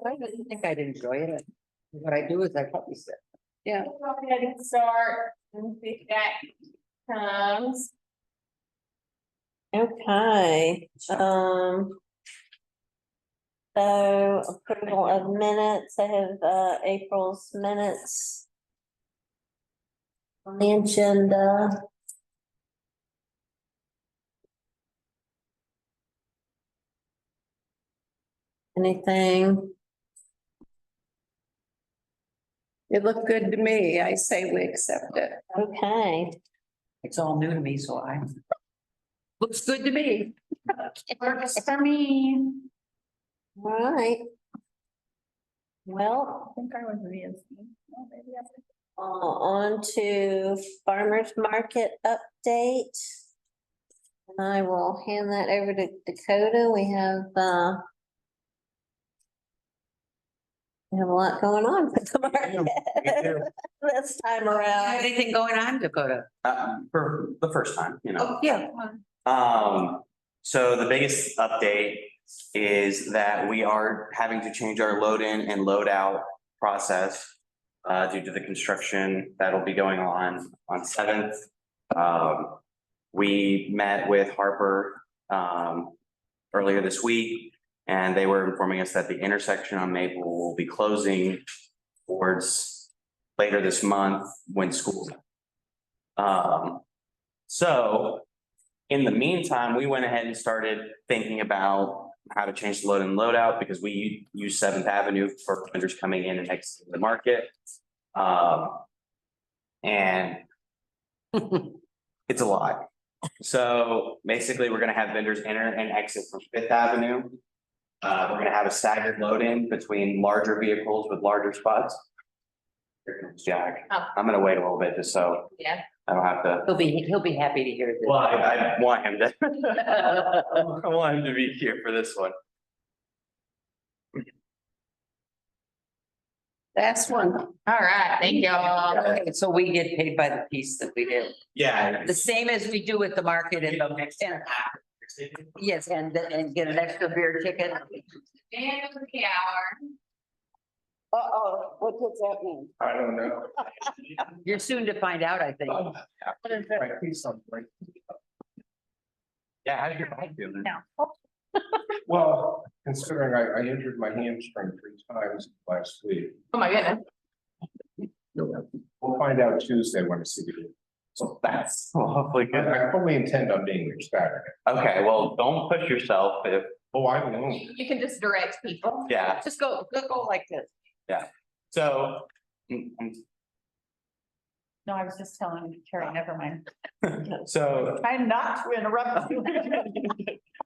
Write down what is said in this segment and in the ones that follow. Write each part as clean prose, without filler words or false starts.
I didn't think I'd enjoy it. What I do is I probably sit. Yeah. Go ahead and start and see if that comes. Okay, so approval of minutes, I have April's minutes on the agenda. Anything? It looked good to me. I say we accept it. Okay, It's all new to me, so looks good to me. Works for me. all right. Well, I think I was reading. on to farmer's market update. And I will hand that over to Dakota. We have a lot going on with the market this time around. Anything going on, Dakota? For the first time, Oh, yeah. So the biggest update is that we are having to change our load in and load out process due to the construction that'll be going on 7th. We met with Harper earlier this week, and they were informing us that the intersection on Maple will be closing towards later this month when school's out. So in the meantime, we went ahead and started thinking about how to change the load and load out because we use 7th Avenue for vendors coming in and exiting the market. And it's a lot. So basically, we're gonna have vendors enter and exit from 5th Avenue. We're gonna have a staggered load in between larger vehicles with larger spots. Here comes Jack. Oh. I'm gonna wait a little bit just so Yeah. I don't have to. He'll be happy to hear this. Well, I want him to. I want him to be here for this one. That's one. All right, thank y'all. Okay, so we get paid by the piece that we do, Yeah. the same as we do with the market and yes, and get an extra beer ticket. And the hour. Uh-oh, what does that mean? I don't know. You're soon to find out, I think. Right, please, something. Yeah, how's your back doing? Well, considering I injured my hamstring 3 times last week, Oh, my goodness. we'll find out Tuesday when I see you. So that's hopefully good. I fully intend on being there Saturday. Okay, well, don't push yourself if, Oh, I won't. You can just direct people. yeah, Just go like this. so. No, I was just telling Carrie, never mind. So, I'm not to interrupt you.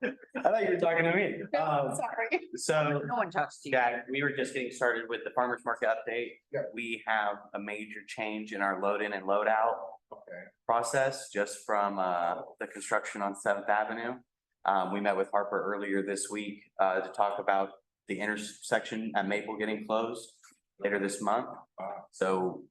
I thought you were talking to me. Sorry. So, No one talks to you. yeah, we were just getting started with the farmer's market update. Yeah. We have a major change in our load in and load out Okay. process just from the construction on 7th Avenue. We met with Harper earlier this week to talk about the intersection at Maple getting closed later this month. So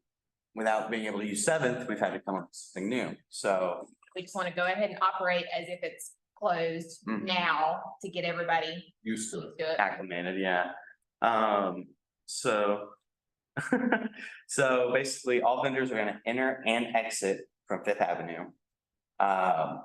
without being able to use 7th, we've had to come up with something new. So We just want to go ahead and operate as if it's closed Mhm. now to get everybody Used to it. used to it. acclimated, yeah. So so basically all vendors are gonna enter and exit from 5th Avenue.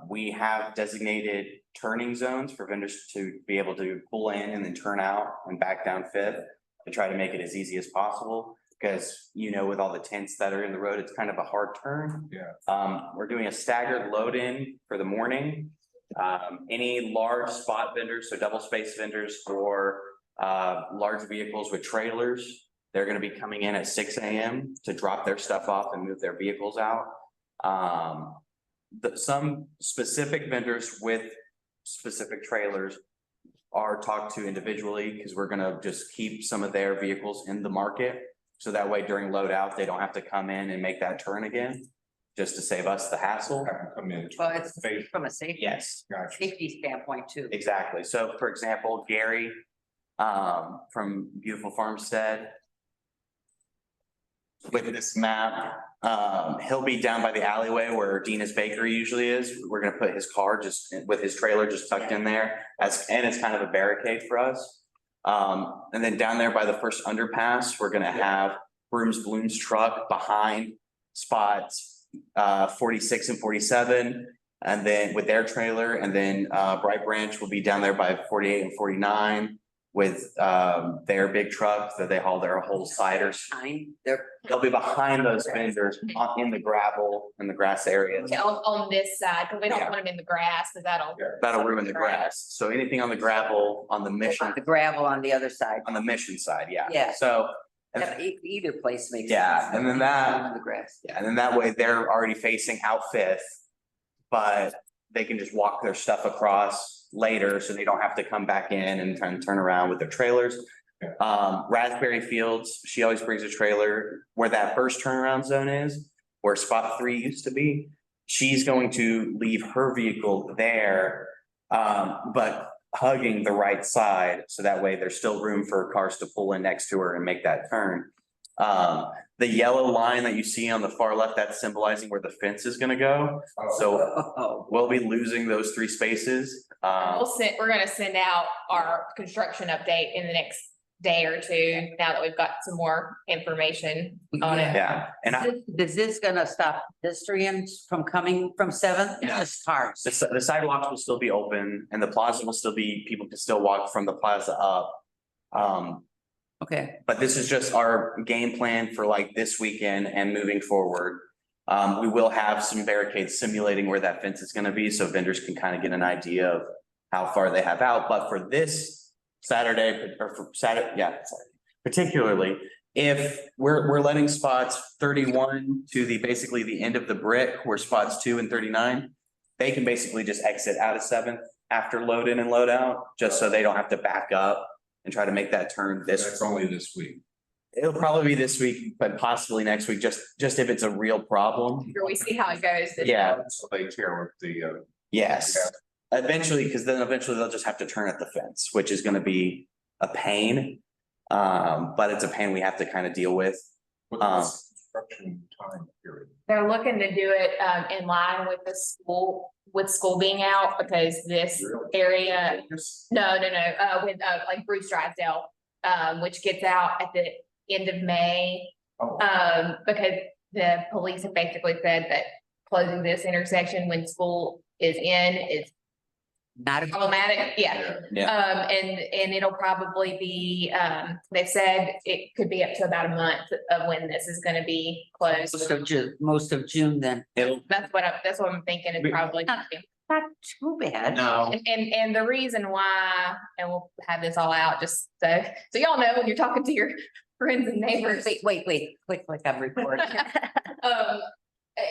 We have designated turning zones for vendors to be able to pull in and then turn out and back down 5th to try to make it as easy as possible. Because, with all the tents that are in the road, it's kind of a hard turn. Yeah. We're doing a staggered load in for the morning. Any large spot vendors, so double space vendors or large vehicles with trailers, they're gonna be coming in at 6 AM to drop their stuff off and move their vehicles out. Some specific vendors with specific trailers are talked to individually because we're gonna just keep some of their vehicles in the market. So that way during load out, they don't have to come in and make that turn again, just to save us the hassle. Have them come in. Well, it's Face- from a safety Yes, Gotcha. standpoint too. exactly. So for example, Gary from Beautiful Farmstead. With this map, he'll be down by the alleyway where Dina's Bakery usually is. We're gonna put his car just with his trailer just tucked in there and it's kind of a barricade for us. And then down there by the first underpass, we're gonna have Brooms Bloom's truck behind spots 46 and 47. And then with their trailer, and then Bright Branch will be down there by 48 and 49 with their big truck that they haul their whole ciders. They'll be behind those vendors in the gravel and the grass areas. On this side, because we don't Yeah. want them in the grass, because That'll ruin the grass. So anything on the gravel on the mission, The gravel on the other side. on the mission side, yeah. Yeah. So, Either place makes. Yeah, sense. and then that- On the grass. yeah, and then that way they're already facing out Fifth. But they can just walk their stuff across later, so they don't have to come back in and turn around with their trailers. Raspberry Fields, she always brings a trailer where that first turnaround zone is, where spot 3 used to be. She's going to leave her vehicle there, but hugging the right side, so that way there's still room for cars to pull in next to her and make that turn. The yellow line that you see on the far left, that's symbolizing where the fence is gonna go. So Oh, we'll be losing those 3 spaces. we're gonna send out our construction update in the next day or two, now that we've got some more information on it. Yeah, and Is this gonna stop pedestrians from coming from Seventh? No. Just cars. the sidewalks will still be open and the plaza will still be, people can still walk from the plaza up. Okay, But this is just our game plan for like this weekend and moving forward. We will have some barricades simulating where that fence is gonna be, so vendors can kind of get an idea of how far they have out, but for this Saturday, or for Saturday, particularly, if we're letting spots 31 to basically the end of the brick, where spots 2 and 39, they can basically just exit out of Seventh after load in and load out, just so they don't have to back up and try to make that turn That's only this week. It'll probably be this week, but possibly next week, just if it's a real problem. After we see how it goes. Yeah. So they tear up the, Yes, eventually, because then eventually they'll just have to turn at the fence, which is gonna be a pain. But it's a pain we have to kind of deal with. what's the construction time period? They're looking to do it in line with the school, with school being out, because this Really? area, Yes. no, with like Bruce Drysdale, which gets out at the end of May. Oh, Because the police have basically said that closing this intersection when school is in is not a. problematic, yeah. Yeah. And it'll probably be, they've said it could be up to about a month of when this is gonna be closed. Most of June then. That's what I'm thinking is probably. Not too bad. No, And the reason why, and we'll have this all out just so y'all know when you're talking to your friends and neighbors. Wait, quick, I'm recording.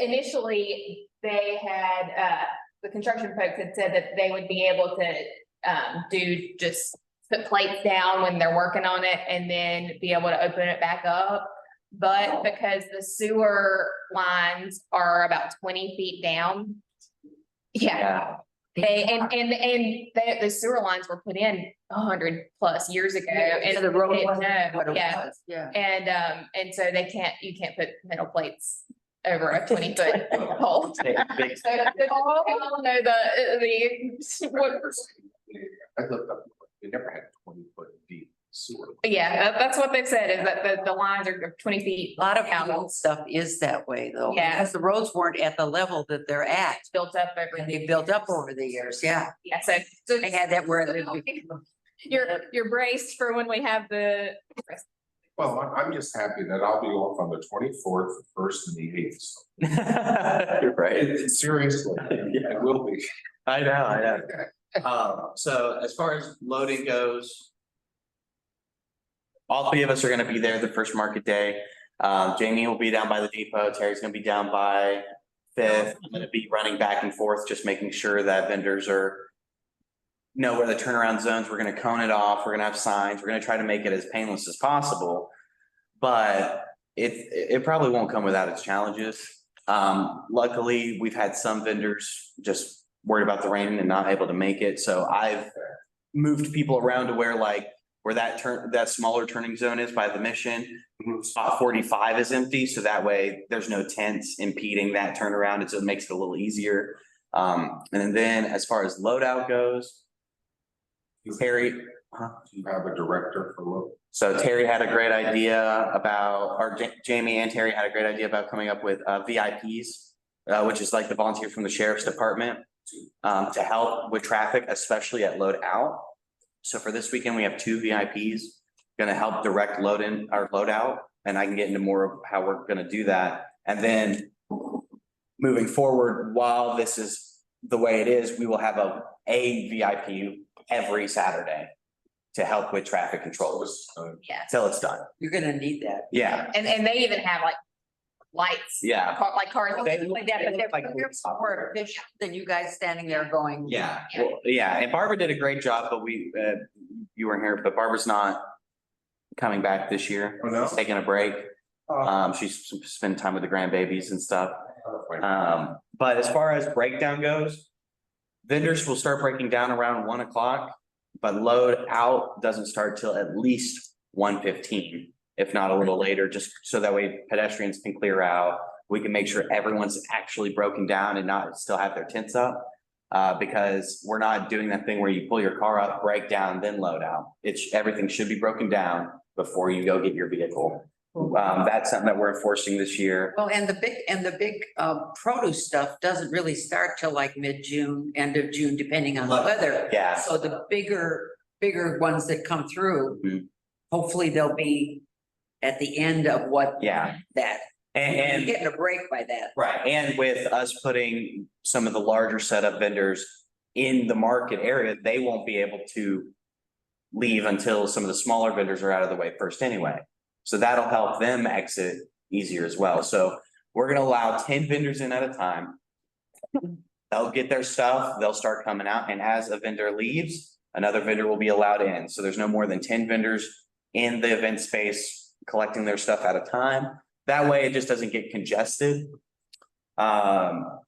Initially, they had, the construction folks had said that they would be able to, just put plates down when they're working on it and then be able to open it back up. But because the sewer lines are about 20 feet down. Yeah, and the sewer lines were put in 100+ years ago. And So the road it- wasn't no, what it yeah. was, yeah. And so you can't put metal plates over a 20-foot pole. So they all know what, I looked up, they never had 20-foot deep sewer. yeah, that's what they've said, is that the lines are 20 feet. A lot of down, old stuff is that way though. Yeah. Because the roads weren't at the level that they're at. built up over. And they built up over the years, yeah. Yeah, so They had that where they. you're braced for when we have the. Well, I'm just happy that I'll be off on the 24th, the 1st and the 8th. you're right. Seriously, it will be. I know. So as far as loading goes. All 3 of us are gonna be there the first market day. Jamie will be down by the depot, Terry's gonna be down by Fifth. I'm gonna be running back and forth, just making sure that vendors know where the turnaround zones, we're gonna cone it off, we're gonna have signs, we're gonna try to make it as painless as possible. But it probably won't come without its challenges. Luckily, we've had some vendors just worried about the rain and not able to make it, so I've moved people around to where that smaller turning zone is by the mission. Spot 45 is empty, so that way there's no tents impeding that turnaround, and so it makes it a little easier. And then as far as loadout goes, Terry Do you have a director for local? So Terry had a great idea about, or Jamie and Terry had a great idea about coming up with VIPs, which is like the volunteer from the sheriff's department, to help with traffic, especially at load out. So for this weekend, we have 2 VIPs gonna help direct load in or load out, and I can get into more of how we're gonna do that. And then moving forward, while this is the way it is, we will have a VIP every Saturday to help with traffic control Yeah. till it's done. You're gonna need that. Yeah, And they even have like lights. yeah. Like cars. Like that, but they're Like- more efficient than you guys standing there going. Yeah, well, yeah, and Barbara did a great job, but you weren't here, but Barbara's not coming back this year. Oh, no? She's taking a break. Oh. She's spending time with the grandbabies and stuff. But as far as breakdown goes, vendors will start breaking down around 1 o'clock, but load out doesn't start till at least 1:15, if not a little later, just so that way pedestrians can clear out. We can make sure everyone's actually broken down and not still have their tents up. Because we're not doing that thing where you pull your car up, break down, then load out. Everything should be broken down before you go get your vehicle. That's something that we're enforcing this year. Well, and the big produce stuff doesn't really start till like mid-June, end of June, depending on the weather. Yeah, So the bigger ones that come through, Mhm. hopefully they'll be at the end of what. Yeah. That, and getting a break by that. right, and with us putting some of the larger setup vendors in the market area, they won't be able to leave until some of the smaller vendors are out of the way first anyway. So that'll help them exit easier as well. So we're gonna allow 10 vendors in at a time. They'll get their stuff, they'll start coming out, and as a vendor leaves, another vendor will be allowed in. So there's no more than 10 vendors in the event space collecting their stuff at a time. That way it just doesn't get congested.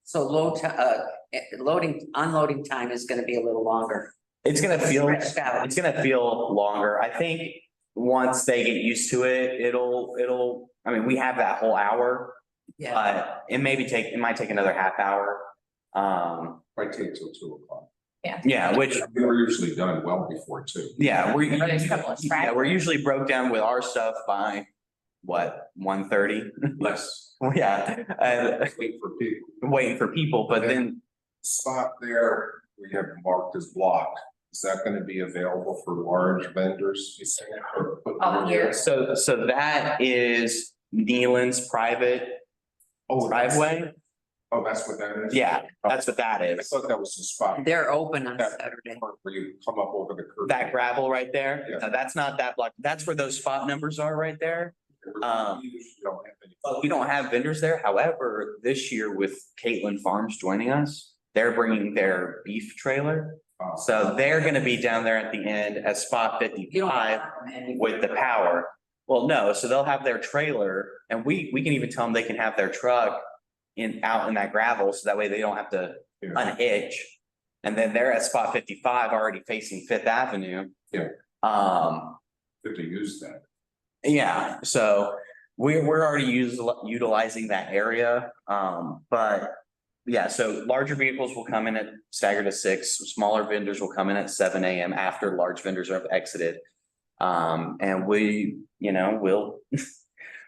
So unloading time is gonna be a little longer. It's gonna feel, Stretched out. it's gonna feel longer. I think once they get used to it, I mean, we have that whole hour, Yeah, but it might take another half hour. Might take till 2 o'clock. Yeah, which, We were usually done well before 2. yeah, There's a couple of yeah, we're usually broke down with our stuff by what, 1:30? Less. Yeah, and Wait for people. waiting for people, but then, Spot there, we have marked as blocked. Is that gonna be available for large vendors? You think? Oh, here. so that is Nealon's private Oh, that's- driveway. Oh, that's what that is? Yeah, that's what that I is. thought that was the spot. they're open on That- Saturday. Where you come up over the curb. That gravel right there, Yeah. no, that's not that block, that's where those spot numbers are right there. We usually don't have any- We don't have vendors there, however, this year with Caitlin Farms joining us, they're bringing their beef trailer. So they're gonna be down there at the end at spot You don't 55 have any- with the power. Well, no, so they'll have their trailer and we can even tell them they can have their truck out in that gravel, so that way they don't have to Yeah. unhitch. And then they're at spot 55 already facing Fifth Avenue. Yeah. Good to use that. Yeah, so we're already utilizing that area, but yeah, so larger vehicles will come in at staggered at 6, smaller vendors will come in at 7 AM after large vendors have exited. And we'll.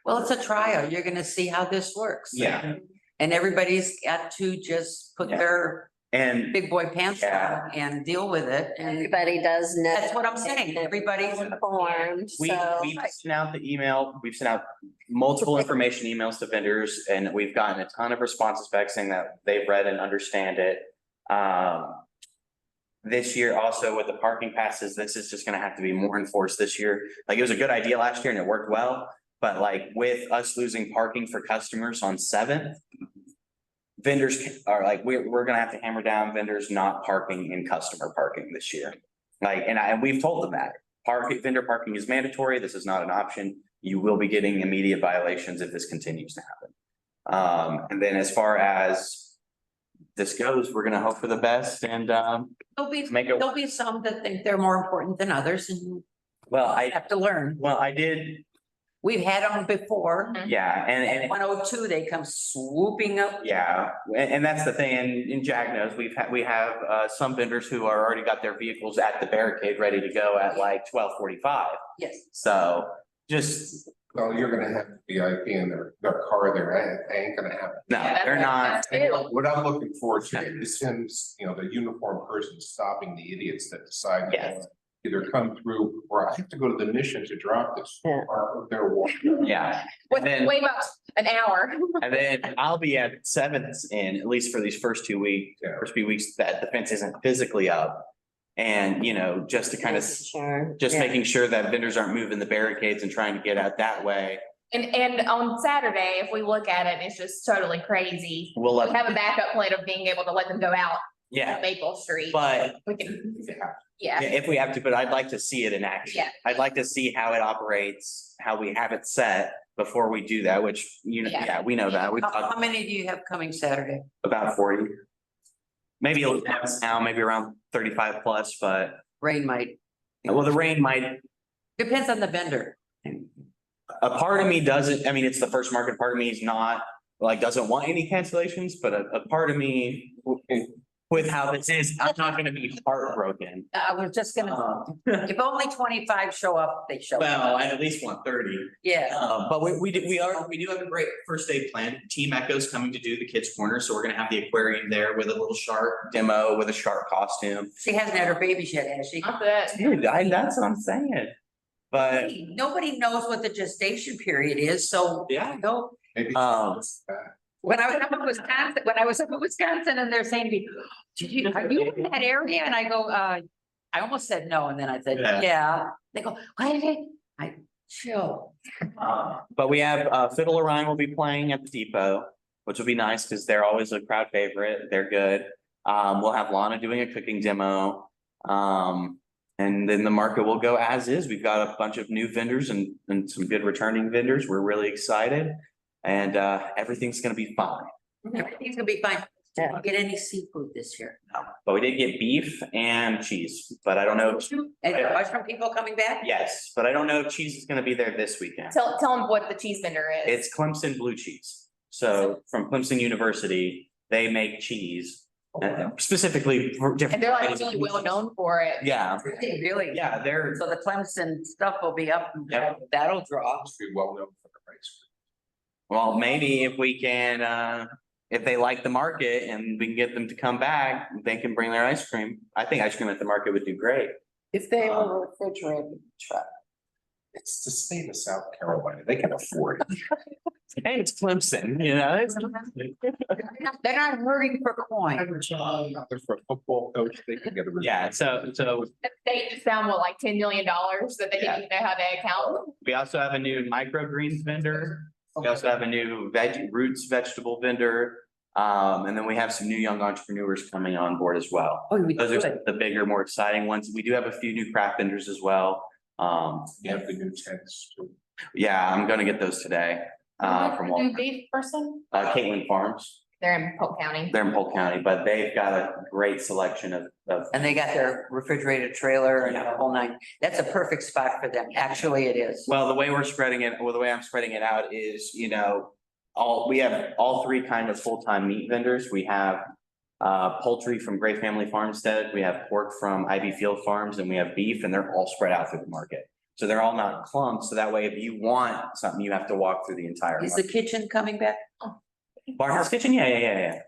Well, it's a trial. You're gonna see how this works. Yeah. And everybody's got to just put Yeah. their And big boy pants Yeah. on and deal with it. And Everybody does know. that's what I'm saying. Everybody's Informed, we've so. sent out the email, we've sent out multiple information emails to vendors and we've gotten a ton of responses back saying that they've read and understand it. This year also with the parking passes, this is just gonna have to be more enforced this year. Like it was a good idea last year and it worked well, but like with us losing parking for customers on 7th. Vendors are like, we're gonna have to hammer down vendors not parking in customer parking this year. Like, and we've told them that vendor parking is mandatory. This is not an option. You will be getting immediate violations if this continues to happen. And then as far as this goes, we're gonna hope for the best and make it, there'll be some that think they're more important than others and well, have to learn. I did We've had them before. Yeah, and 102, they come swooping up. yeah, and that's the thing, and Jack knows, we have some vendors who are already got their vehicles at the barricade ready to go at like 12:45. Yes. So just, Well, you're gonna have VIP in their car there, ain't gonna happen. no, Yeah, they're not. that's true. What I'm looking forward to is him, the uniformed person stopping the idiots that decide. to Yes. Either come through, or I have to go to the mission to drop this. Yeah. Or they're walking. Yeah, Wait, then- wait about an hour. and then I'll be at Seventh in, at least for these first 2 weeks, Yeah. first few weeks that the fence isn't physically up. And, just to kind of, Sure. just yeah. making sure that vendors aren't moving the barricades and trying to get out that way. And on Saturday, if we look at it, it's just totally crazy. We'll We let, have a backup plan of being able to let them go out yeah, Maple Street. but We can, Yeah. yeah. if we have to, but I'd like to see it in action. Yeah. I'd like to see how it operates, how we have it set before we do that, which, Yeah. yeah, we know that. We've How talked many do you have coming Saturday? about 40. Maybe a little less now, maybe around 35 plus, but, Rain might, well, the rain might, depends on the vendor. a part of me doesn't, I mean, it's the first market, part of me is not, like, doesn't want any cancellations, but a part of me with how this is, I'm not gonna be heartbroken. I was just gonna, Um, if only 25 show up, they show Well, up. I at least want 30. Yeah. But we do have a great first aid plan. Team Echo's coming to do the kids' corner, so we're gonna have the aquarium there with a little shark demo with a shark costume. She hasn't had her babies yet, has she? Not that. Dude, that's what I'm saying. But Nobody knows what the gestation period is, so. Yeah. No, Maybe. when I was up in Wisconsin and they're saying to me, are you in that area? And I go, I almost said no, and then I said, Yeah. yeah. They go, what is it? I chill. but we have Fiddle Orion will be playing at the depot, which will be nice because they're always a crowd favorite. They're good. We'll have Lana doing a cooking demo. And then the market will go as is. We've got a bunch of new vendors and some good returning vendors. We're really excited. And everything's gonna be fine. Everything's gonna be fine. Yeah. Didn't get any seafood this year. But we did get beef and cheese, but I don't know. And mushroom people coming back? Yes, but I don't know if cheese is gonna be there this weekend. Tell them what the cheese vendor is. It's Clemson blue cheese. So from Clemson University, they make cheese specifically for different. And they're like really well known for it. Yeah, Really? yeah, they're, So the Clemson stuff will be up, and Yep. that'll draw. Must be well known for the race. well, maybe if we can, if they like the market and we can get them to come back, they can bring their ice cream. I think ice cream at the market would do great. If they have a refrigerated truck. It's the state of South Carolina. They can afford it. Hey, it's Clemson, it's. They're not hurting for coin. They're for a football coach, they can get a. Yeah, so They just found what, like $10 million that they didn't even know how to account. we also have a new microgreens vendor. We also have a new roots vegetable vendor. And then we have some new young entrepreneurs coming on board as well. Oh, we Those are could. the bigger, more exciting ones. We do have a few new craft vendors as well. You have the new tents too. Yeah, I'm gonna get those today, from New Walmart. beef person? Caitlin Farms. They're in Polk County. They're in Polk County, but they've got a great selection of. And they got their refrigerated trailer and the whole nine. That's a perfect spot for them. Actually, it is. Well, the way we're spreading it, well, the way I'm spreading it out is, we have all three kind of full-time meat vendors. We have poultry from Gray Family Farmstead, we have pork from Ivy Field Farms, and we have beef, and they're all spread out through the market. So they're all not clumps, so that way if you want something, you have to walk through the entire Is the market. kitchen coming back? Barnhouse Kitchen, yeah.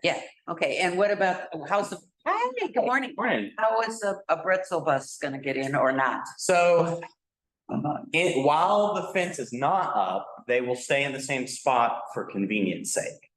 Okay, and what about, how's the, hi, good morning. Morning. How is a pretzel bus gonna get in or not? So while the fence is not up, they will stay in the same spot for convenience sake.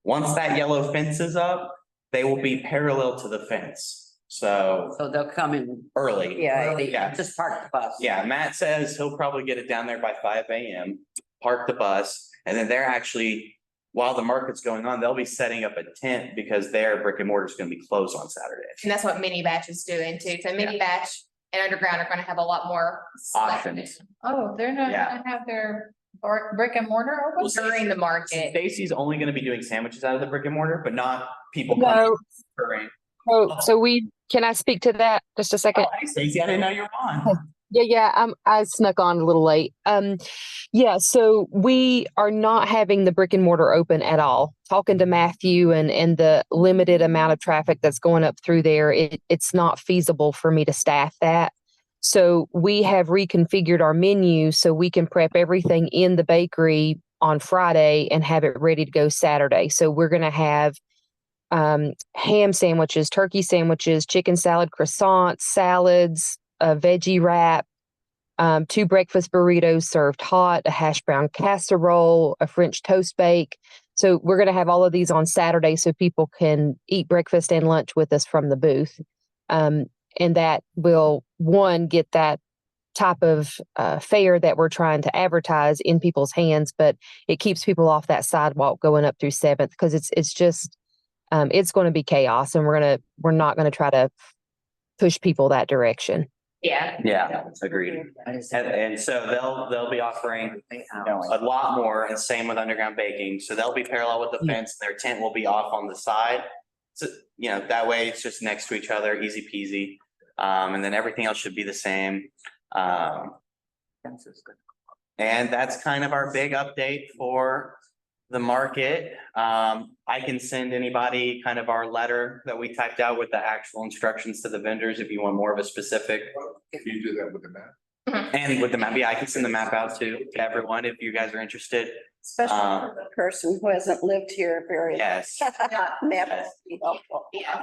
Once that yellow fence is up, they will be parallel to the fence. So So they'll come in, early. yeah, just park the bus. Yeah, Matt says he'll probably get it down there by 5 AM, park the bus, and then they're actually, while the market's going on, they'll be setting up a tent because their brick and mortar is gonna be closed on Saturday. And that's what Mini Batch is doing too. So Mini Batch and Underground are gonna have a lot more Options. Oh, they're not Yeah. gonna have their brick and mortar open? during the market. Stacy's only gonna be doing sandwiches out of the brick and mortar, but not people No. coming. Current. So can I speak to that just a second? Oh, hey, Stacy, I didn't know you were on. I snuck on a little late. Yeah, so we are not having the brick and mortar open at all. Talking to Matthew and the limited amount of traffic that's going up through there, it's not feasible for me to staff that. So we have reconfigured our menu so we can prep everything in the bakery on Friday and have it ready to go Saturday. So we're going to have ham sandwiches, turkey sandwiches, chicken salad, croissants, salads, a veggie wrap, 2 breakfast burritos served hot, a hash brown casserole, a French toast bake. So we're going to have all of these on Saturday so people can eat breakfast and lunch with us from the booth. And that will, one, get that type of fare that we're trying to advertise in people's hands, but it keeps people off that sidewalk going up through 7th because it's just it's going to be chaos, and we're not going to try to push people that direction. Yeah. Yeah, agreed. And so they'll be offering a lot more, and same with underground baking. So they'll be parallel with the fence. Their tent will be off on the side. So, that way it's just next to each other, easy peasy. And then everything else should be the same. And that's kind of our big update for the market. I can send anybody kind of our letter that we typed out with the actual instructions to the vendors if you want more of a specific. If you do that with the map. And with the map, yeah, I can send the map out to everyone if you guys are interested. Especially for the person who hasn't lived here very. Yes, Map would be helpful. Yeah.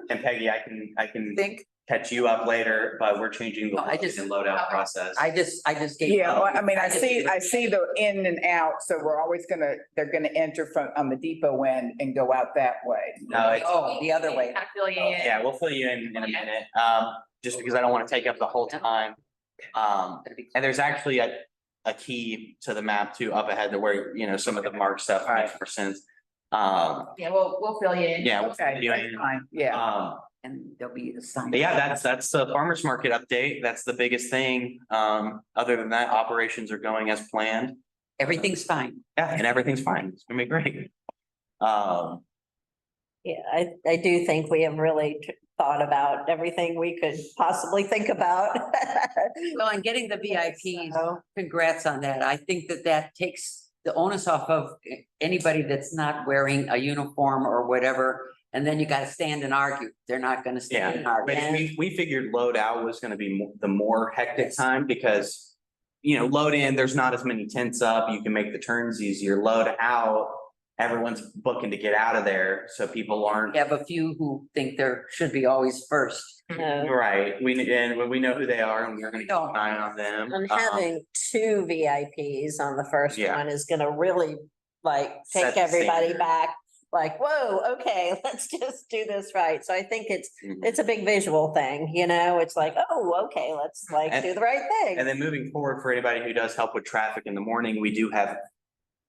and Peggy, I can Think, catch you up later, but we're changing the No, I just- loadout process. I just gave. Yeah, well, I mean, I just see, gave- I see the in and out, so we're always they're gonna enter from, on the depot end and go out that way. No, it's, Oh, the other way. I feel you. yeah, we'll fill you in a minute, just because I don't want to take up the whole time. And there's actually a key to the map too up ahead to where, some of the marked stuff makes more sense. Yeah, we'll fill you in. Yeah. we'll Okay, fill you that's in. fine, yeah. And there'll be a sign. But yeah, that's the farmer's market update. That's the biggest thing. Other than that, operations are going as planned. Everything's fine. Yeah, and everything's fine. It's gonna be great. Yeah, I do think we have really thought about everything we could possibly think about. Well, and getting the VIPs, So, congrats on that. I think that takes the onus off of anybody that's not wearing a uniform or whatever. And then you gotta stand and argue. They're not gonna stand and But argue. we figured load out was gonna be the more hectic time because, load in, there's not as many tents up. You can make the turns easier. Load out, everyone's booking to get out of there, so people aren't. We have a few who think there should be always first. no. Right, we know who they are and we're gonna keep No. an eye on them. And having 2 VIPs on the first Yeah. one is gonna really Set take the everybody standard. back. Like, whoa, okay, let's just do this right. So I think Mhm. it's a big visual thing, it's like, oh, okay, let's And- do the right thing. And then moving forward, for anybody who does help with traffic in the morning, we do have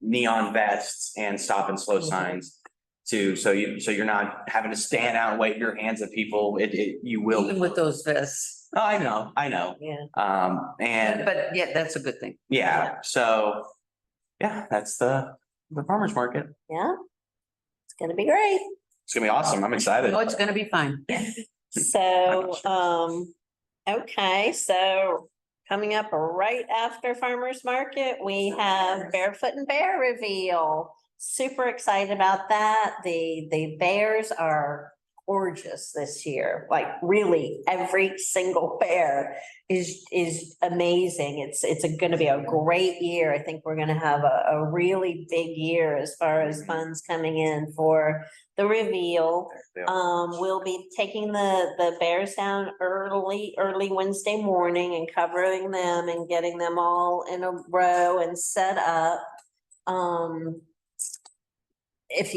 neon vests and stop and slow Mhm. signs too, so you're not having to stand out and wave your hands at people, you will. Even with those vests. Oh, I know. Yeah, And But yeah, that's a good thing. yeah, so, yeah, that's the farmer's market. yeah. It's gonna be great. It's gonna be awesome. I'm excited. Oh, it's gonna be fine. So, okay, so coming up right after farmer's market, we have Barefoot and Bear reveal. Super excited about that. The bears are gorgeous this year. Like really, every single bear is amazing. It's gonna be a great year. I think we're gonna have a really big year as far as funds coming in for the reveal. We'll be taking the bears down early Wednesday morning and covering them and getting them all in a row and set up. If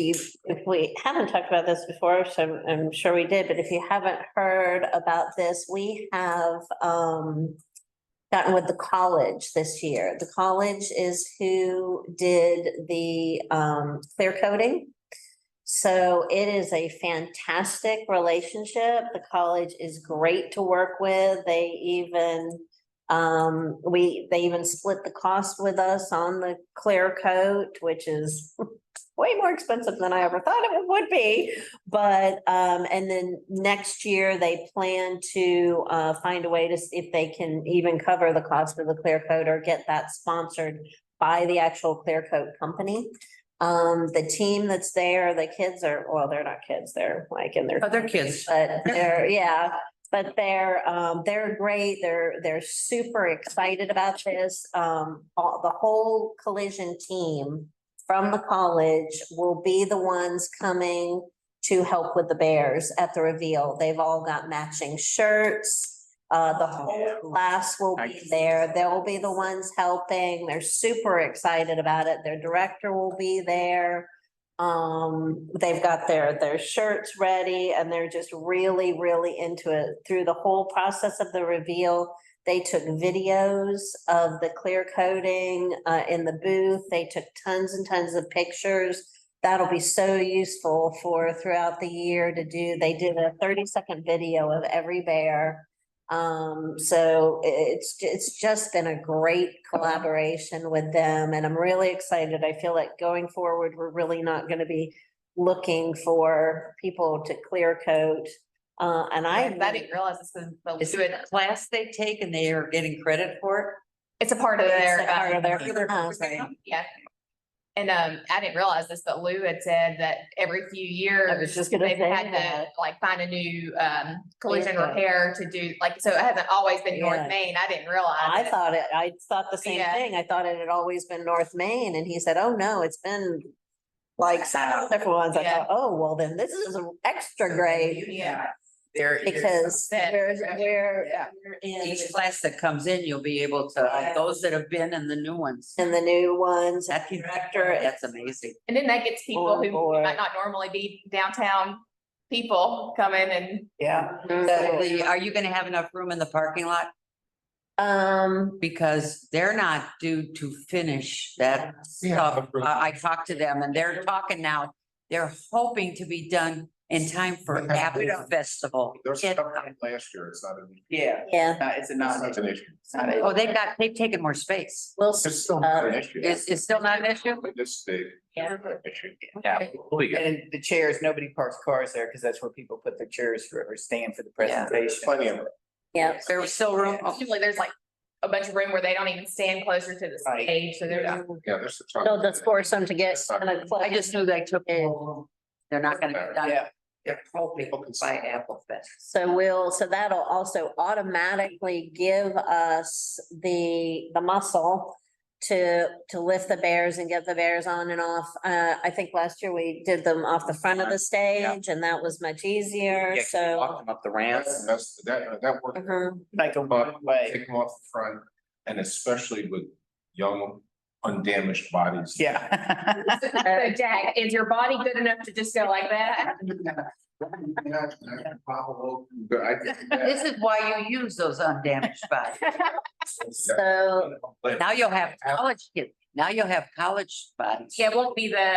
we haven't talked about this before, so I'm sure we did, but if you haven't heard about this, we have gotten with the college this year. The college is who did the clear coating. So it is a fantastic relationship. The college is great to work with. They even split the cost with us on the clear coat, which is way more expensive than I ever thought it would be. But, and then next year they plan to, find a way to see if they can even cover the cost of the clear coat or get that sponsored by the actual clear coat company. The team that's there, the kids are, well, they're not kids, they're like in their. Other kids. But they're, yeah, but they're great. They're super excited about this. The whole collision team from the college will be the ones coming to help with the Bears at the reveal. They've all got matching shirts. The whole class will be there. They'll be the ones helping. They're super excited about it. Their director will be there. They've got their shirts ready and they're just really, really into it. Through the whole process of the reveal, they took videos of the clear coating in the booth. They took tons and tons of pictures. That'll be so useful for throughout the year to do. They did a 30-second video of every bear. So it's just been a great collaboration with them and I'm really excited. I feel like going forward, we're really not gonna be looking for people to clear coat. And I I, didn't realize this was Is it a class they take and they are getting credit for it? it's a part of It's their. a part of their curriculum. class. Yeah. And I didn't realize this, but Lou had said that every few years. I was just gonna They've say had to that. like find a new collision Yeah. repair to do, like, so it hasn't always been Yeah. North Main. I didn't realize. I it. thought the same Yeah. thing. I thought it had always been North Main and he said, oh, no, it's been like several different ones. I Yeah. thought, oh, well, then this is extra great. Yeah. There is, Because That- we're in, each class that comes in, you'll be able to, like those that have been and the new ones. in the new ones. That director, that's amazing. And then that gets people On who board. might not normally be downtown people coming and. Yeah. Are you gonna have enough room in the parking lot? Because they're not due to finish that Yeah. stuff. I talked to them and they're talking now. They're hoping to be done in time for We have- Apple Festival. There's It- stuff from last year, it's not an, Yeah, Yeah, it's a it's not an issue. Oh, they've taken more space. we'll, It's still not an issue. It's still not an issue? But this big. Yeah. Issue. Yeah, we'll be good. and the chairs, nobody parks cars there because that's where people put their chairs for or stand for the presentation. Plenty of. yeah. There was still room. Oh, Usually there's like a bunch of room where they don't even stand closer to the Right. stage, so they're. Yeah, there's a ton. They'll just force them to get It's not- kind of close. I just knew they took. They're not gonna be done. Yeah, They're hoping by Apple Fest. So that'll also automatically give us the muscle to lift the bears and get the bears on and off. I think last year we did them off the front of the stage and that was much easier, Yeah, so. walk them up the ramp. That worked. Mhm. like a But one way. take them off the front and especially with young undamaged bodies. Yeah. So Jack, is your body good enough to just go like that? But I think that- This is why you use those undamaged bodies. So, But Now you'll have college kids. Now you'll have college bodies. Yeah, it won't be the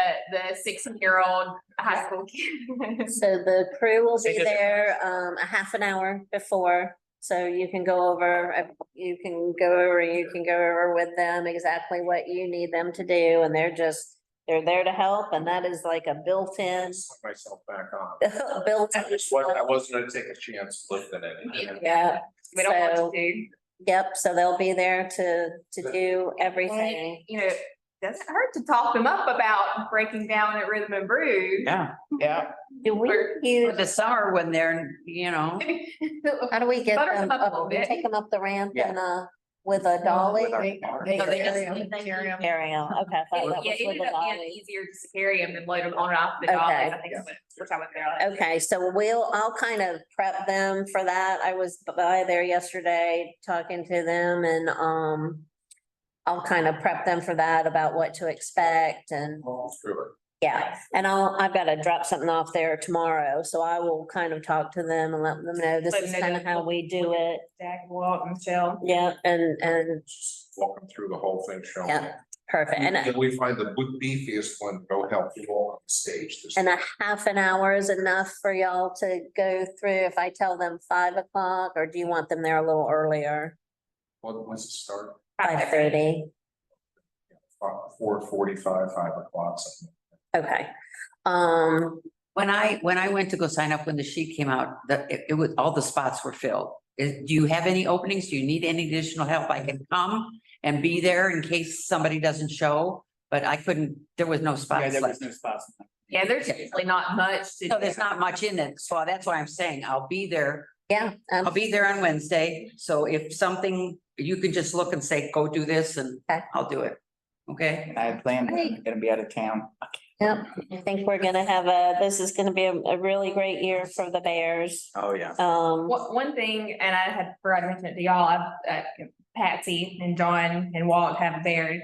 16-year-old high school kid. so the crew will They be just- there, a half an hour before. So you can go over, you can go over with them exactly what you need them to do and they're there to help and that is like a built-in, Set myself back on. built-in. I wasn't gonna take a chance lifting it. Yeah, We don't want So- to do. yep, so they'll be there to do everything. You know, it doesn't hurt to talk them up about breaking down at Rhythm and Brew. Yeah, Yeah, Do we For use, the summer when they're, you know, how do we get butter them them up a up, little we bit. take them up the ramp Yeah. and with a dolly? with our- So they just- Carry 'em. Okay, I thought that Yeah, was it with ended a up being dolly. easier just to carry them and load them on and off the dolly. Okay. I think that's what we're talking about there. Okay, so I'll kind of prep them for that. I was by there yesterday talking to them and, I'll kind of prep them for that about what to expect and, Through it. yeah. And I've got to drop something off there tomorrow, so I will kind of talk to them and let them know this Let is them know kind of that- how we do it. Jack, Walt, and Michelle. Yeah, and Walk them through the whole thing, show them. Yeah. perfect. And If we find the beefiest one, go help you walk on stage. this And a week. half an hour is enough for y'all to go through if I tell them 5 o'clock, or do you want them there a little earlier? When's it start? 5:30. 4:45, 5 o'clock, something. Okay. When I went to go sign up, when the sheet came out, it was, all the spots were filled. Do you have any openings? Do you need any additional help? I can come and be there in case somebody doesn't show, but I couldn't, there was no Yeah, spots there was left. no spots. Yeah, there's usually not much to. So there's not much in it. So that's why I'm saying I'll be there. Yeah. I'll be there on Wednesday. So if something, you can just look and say, go do this and Okay. I'll do it. Okay? I had planned, I'm Great. gonna be out of town. Yep, I think we're gonna have this is gonna be a really great year for the Bears. Oh, yeah. One thing, and I had forgot to mention it to y'all, Patsy and John and Walt have Bears.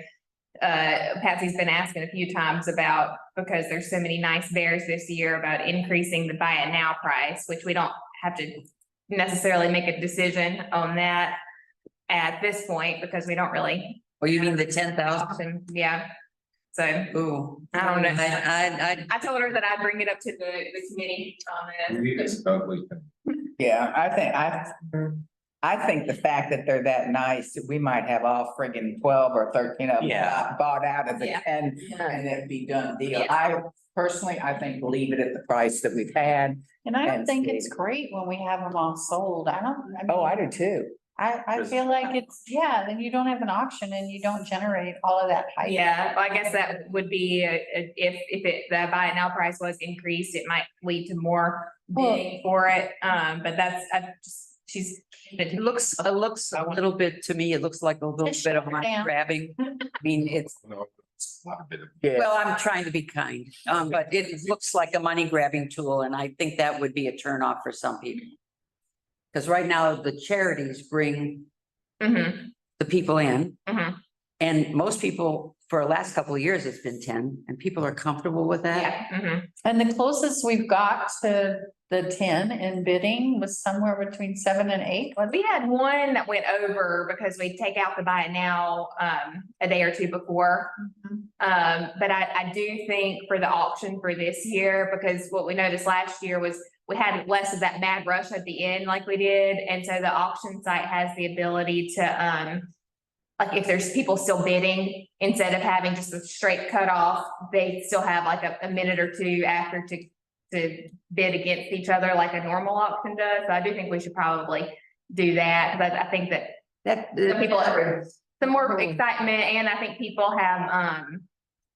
Patsy's been asking a few times about, because there's so many nice bears this year, about increasing the buy it now price, which we don't have to necessarily make a decision on that at this point, because we don't really Or you mean the 10,000? option, yeah. So Ooh. I don't know. I I told her that I'd bring it up to the committee on Maybe this. it's ugly. Yeah, I think the fact that they're that nice, we might have all friggin' 12 or 13 of them Yeah. bought out of the Yeah. 10 and it'd be done deal. Yeah. I personally, I think leave it at the price that we've had. And I don't And think see. it's great when we have them all sold. I don't, I Oh, I mean, do too. I feel like it's, yeah, then you don't have an auction and you don't generate all of that hype. Yeah, well, I guess that would be, the buy it now price was increased, it might lead to more bidding for it. But that's, It looks a little bit, to me, it looks like a little Just bit of shut it money down. grabbing. I mean, it's, No, it's not a bit of. Yeah, well, I'm trying to be kind, but it looks like a money grabbing tool, and I think that would be a turnoff for some people. Because right now, the charities bring Mhm, the people in. mhm. And most people, for the last couple of years, it's been 10, and people are comfortable with that. Yeah, mhm. And the closest we've got to the 10 in bidding was somewhere between 7 and 8. We had one that went over because we take out the buy it now, a day or two before. But I do think for the auction for this year, because what we noticed last year was we had less of that mad rush at the end like we did. And so the auction site has the ability to, like if there's people still bidding, instead of having just a straight cutoff, they still have like a minute or two after to bid against each other like a normal auction does. So I do think we should probably do that, because I think that some people have some more excitement, and I think people have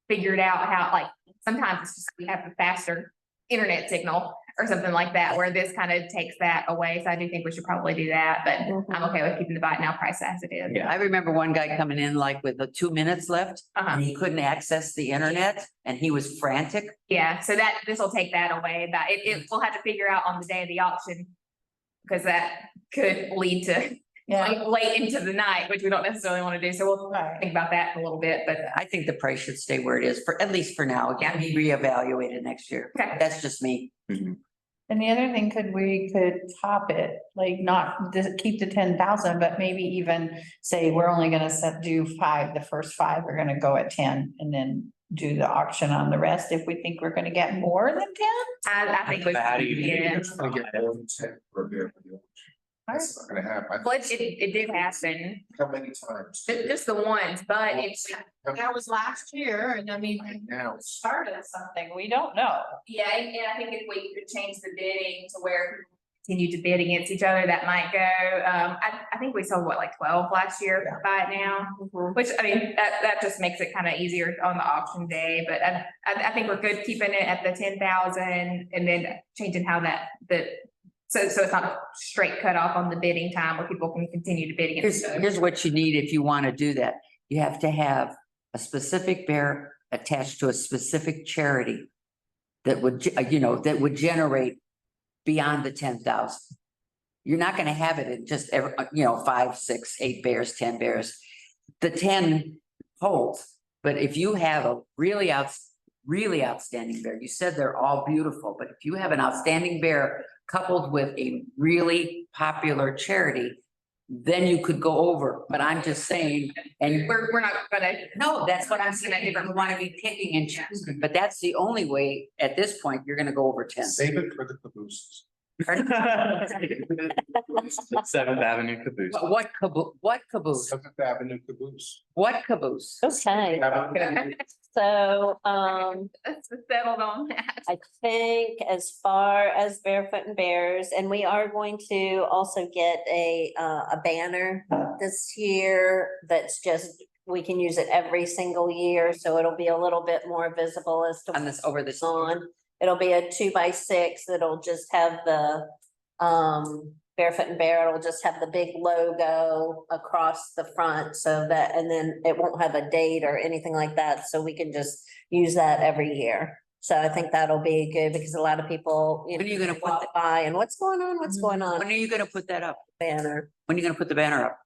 figured out how, like, sometimes it's just we have a faster internet signal or something like that, where this kind of takes that away. So I do think we should probably do that, but I'm okay with keeping the buy it now price as it is. Yeah. I remember one guy coming in like with the 2 minutes left, Uh-huh. and he couldn't access the internet, and he was frantic. Yeah, so this will take that away, but we'll have to figure out on the day of the auction. Because that could lead to Yeah. late into the night, which we don't necessarily want to do. So we'll Right. think about that in a little bit, but I think the price should stay where it is, for at least for now. It can be reevaluated next year. Okay. That's just me. And the other thing, we could top it, like not keep the 10,000, but maybe even say, we're only gonna do 5, the first 5 are gonna go at 10, and then do the auction on the rest if we think we're gonna get more than 10. I think. But how do you- Yeah. It's gonna get more than 10 for a bid for the auction. That's not gonna happen. Well, it did happen, How many times? just the ones, but it's, That was last year, and I mean, Now, started something, we don't know. yeah, and I think if we could change the bidding to where people continue to bid against each other, that might go. I think we sold like 12 last year by it now, which, I mean, that just makes it kind of easier on the auction day, but I think we're good keeping it at the 10,000 and then changing how so it's not a straight cutoff on the bidding time where people can continue to bid against each other. Here's what you need if you want to do that. You have to have a specific bear attached to a specific charity that would, that would generate beyond the 10,000. You're not going to have it in just, 5, 6, 8 bears, 10 bears. The 10 holds, but if you have a really outstanding bear, you said they're all beautiful, but if you have an outstanding bear coupled with a really popular charity, then you could go over, but I'm just saying, and We're not gonna. no, that's what I'm saying, we want to be picking and choosing, but that's the only way, at this point, you're gonna go over 10. save it for the cabooses. Seventh Avenue caboose. What caboose? Seventh Avenue caboose. What caboose? Okay, so, That's settled on that. I think as far as Barefoot and Bears, and we are going to also get a banner this year that's just, we can use it every single year, so it'll be a little bit more visible as to On this, over this. on. It'll be a 2x6. It'll just have the Barefoot and Bear. It'll just have the big logo across the front so that, and then it won't have a date or anything like that. So we can just use that every year. So I think that'll be good because a lot of people, you know, When are you gonna put walk by and what's going on? What's going on? When are you gonna put that up? Banner. When are you gonna put the banner up?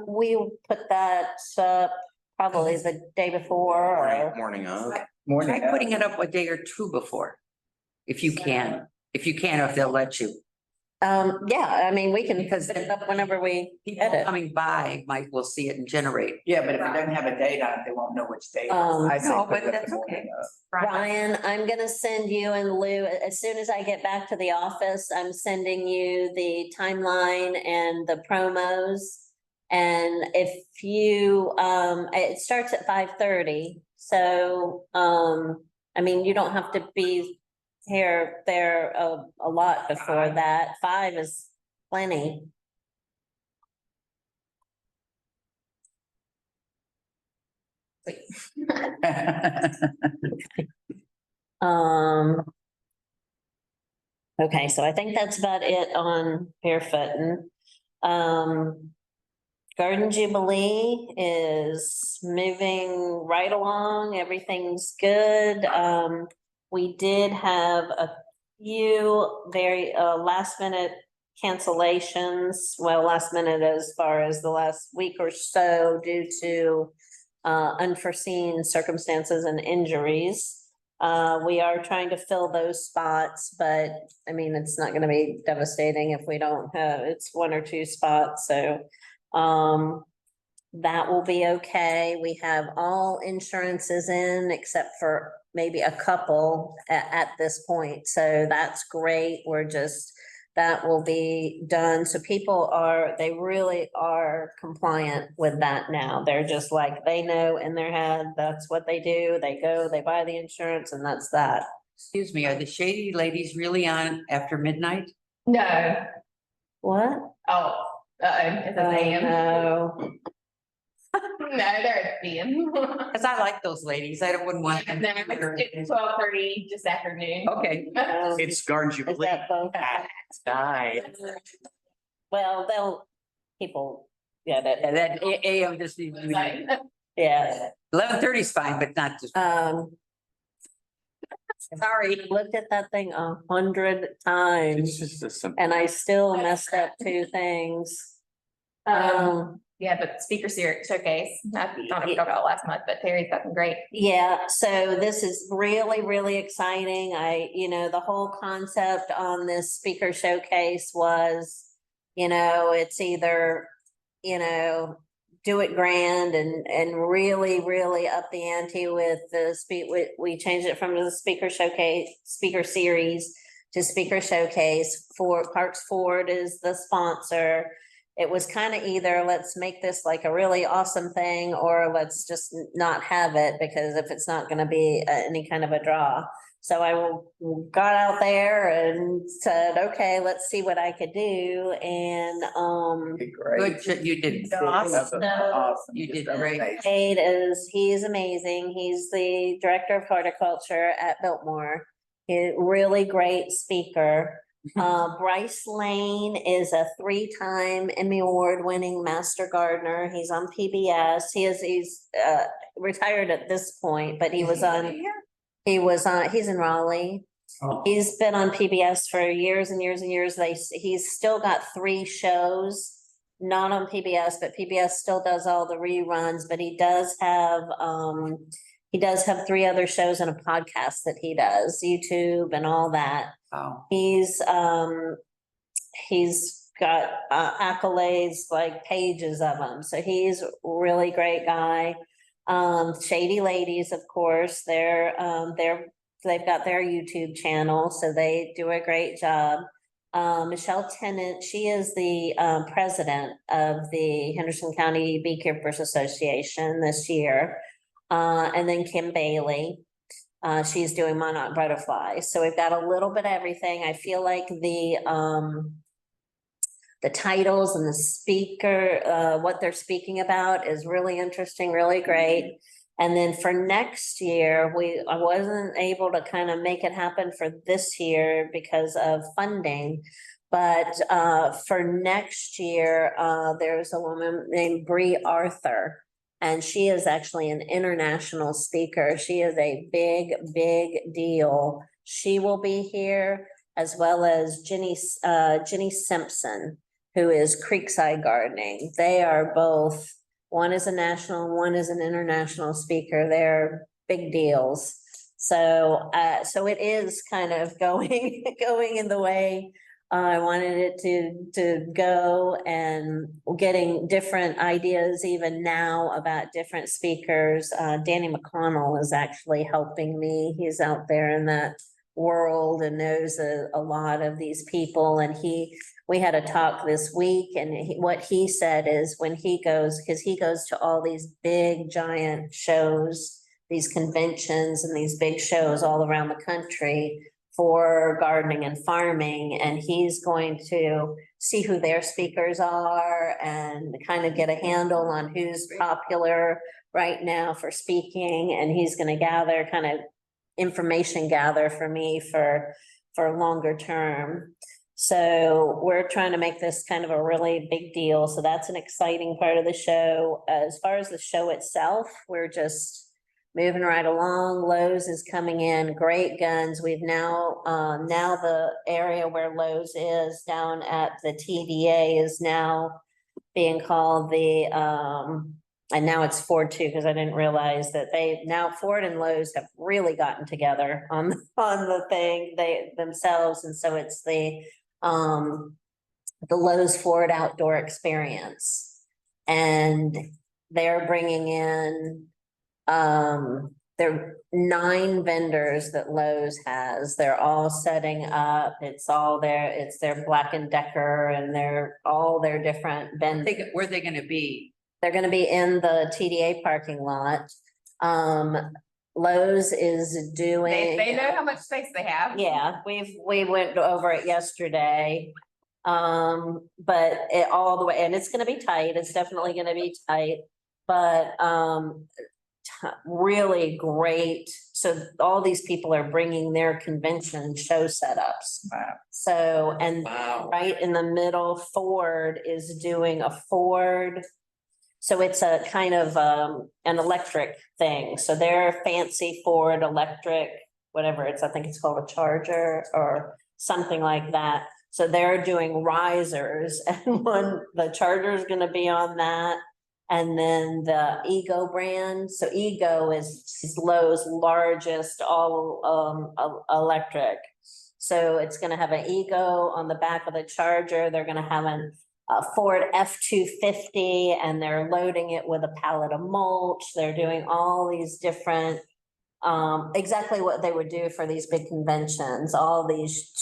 We put that up probably the day before or. Morning of. Morning. Try putting it up a day or two before. If you can, if they'll let you. Yeah, I mean, we can Because put it up whenever we People edit. coming by will see it and generate. Yeah, but if it doesn't have a date on it, they won't know which date. I say No, put but it up that's the morning okay. of. Ryan, I'm gonna send you and Lou, as soon as I get back to the office, I'm sending you the timeline and the promos. And if you, it starts at 5:30, so, I mean, you don't have to be there a lot before that. 5 is plenty. Um. Okay, so I think that's about it on barefooting. Garden Jubilee is moving right along. Everything's good. We did have a few very last minute cancellations. Well, last minute as far as the last week or so due to unforeseen circumstances and injuries. We are trying to fill those spots, but I mean, it's not gonna be devastating if we don't have, it's 1 or 2 spots, so. That will be okay. We have all insurances in except for maybe a couple at this point, so that's great. We're just, that will be done. So people they really are compliant with that now. They're just like, they know in their head, that's what they do. They go, they buy the insurance and that's that. Excuse me, are the Shady Ladies really on after midnight? No, What? oh, it's a man. No. No, they're a man. Cause I like those ladies. I wouldn't want them. No, it's 12:30 this afternoon. Okay. Um, It's Garden is Jubilee. that both? Nice. Well, people, yeah, Yeah, that AM just needs to be, yeah. 11:30 is fine, but not just, sorry. Looked at that thing 100 times It's just a simple. and I still messed up 2 things. Yeah, but speaker showcase, I don't know if we talked about last month, but Terry's got some great. Yeah, so this is really, really exciting. The whole concept on this speaker showcase was, it's either, do it grand and really, really up the ante with the we changed it from the speaker showcase, speaker series to speaker showcase. Parks Ford is the sponsor. It was kind of either let's make this like a really awesome thing or let's just not have it because if it's not going to be any kind of a draw. So I got out there and said, okay, let's see what I could do. And Be great. Good, you did. Awesome. You did great. Wade he's amazing. He's the director of horticulture at Biltmore. He's a really great speaker. Bryce Lane is a 3-time Emmy Award winning master gardener. He's on PBS. He's retired at this point, but he's in Raleigh. Oh. He's been on PBS for years and years and years. He's still got 3 shows, not on PBS, but PBS still does all the reruns, but he does have 3 other shows and a podcast that he does, YouTube and all that. Oh, He's got accolades, like pages of them. So he's a really great guy. Shady Ladies, of course, they've got their YouTube channel, so they do a great job. Michelle Tennant, she is the president of the Henderson County Beekeepers Association this year. And then Kim Bailey, she's doing monarch butterflies. So we've got a little bit of everything. I feel like the titles and the speaker, what they're speaking about is really interesting, really great. And then for next year, I wasn't able to kind of make it happen for this year because of funding. But for next year, there's a woman named Bree Arthur. And she is actually an international speaker. She is a big, big deal. She will be here, as well as Jenny Simpson, who is Creekside Gardening. They are both, one is a national, one is an international speaker. They're big deals. So it is kind of going in the way I wanted it to go, and getting different ideas even now about different speakers. Danny McConnell is actually helping me. He's out there in that world and knows a lot of these people. And we had a talk this week, and what he said is when he goes, because he goes to all these big giant shows, these conventions and these big shows all around the country for gardening and farming, and he's going to see who their speakers are and kind of get a handle on who's popular right now for speaking. And he's going to gather kind of information for me for longer term. So we're trying to make this kind of a really big deal. So that's an exciting part of the show. As far as the show itself, we're just moving right along. Lowe's is coming in, great guns. We've now the area where Lowe's is down at the TDA is now being called the, and now it's Ford too, because I didn't realize that Ford and Lowe's have really gotten together on the thing themselves. And so it's the Lowe's Ford Outdoor Experience. And they're bringing in, there are 9 vendors that Lowe's has. They're all setting up. It's their Black & Decker and all their different vendors. Where are they gonna be? They're gonna be in the TDA parking lot. Lowe's is doing. They know how much space they have. Yeah, we went over it yesterday. But all the way, and it's gonna be tight. It's definitely gonna be tight, but, really great. So all these people are bringing their convention show setups. Wow. So, and Wow. right in the middle, Ford is doing a Ford. So it's a kind of an electric thing. So their fancy Ford electric, whatever I think it's called a Charger or something like that. So they're doing risers, and the Charger is gonna be on that. And then the Ego brand. So Ego is Lowe's largest all electric. So it's gonna have an Ego on the back of the Charger. They're gonna have a Ford F-250, and they're loading it with a pallet of mulch. They're doing all these different, exactly what they would do for these big conventions, all these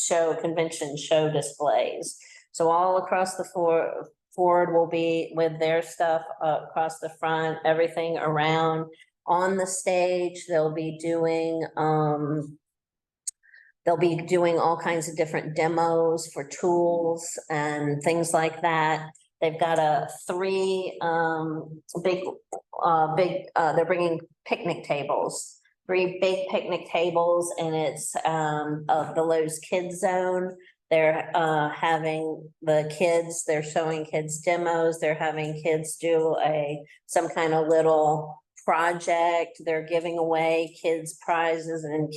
convention show displays. So all across the Ford will be with their stuff across the front, everything around. On the stage, they'll be doing all kinds of different demos for tools and things like that. They've got 3 they're bringing picnic tables, 3 big picnic tables, and it's the Lowe's Kids Zone. They're having the kids, they're showing kids demos, they're having kids do some kind of little project. They're giving away kids prizes and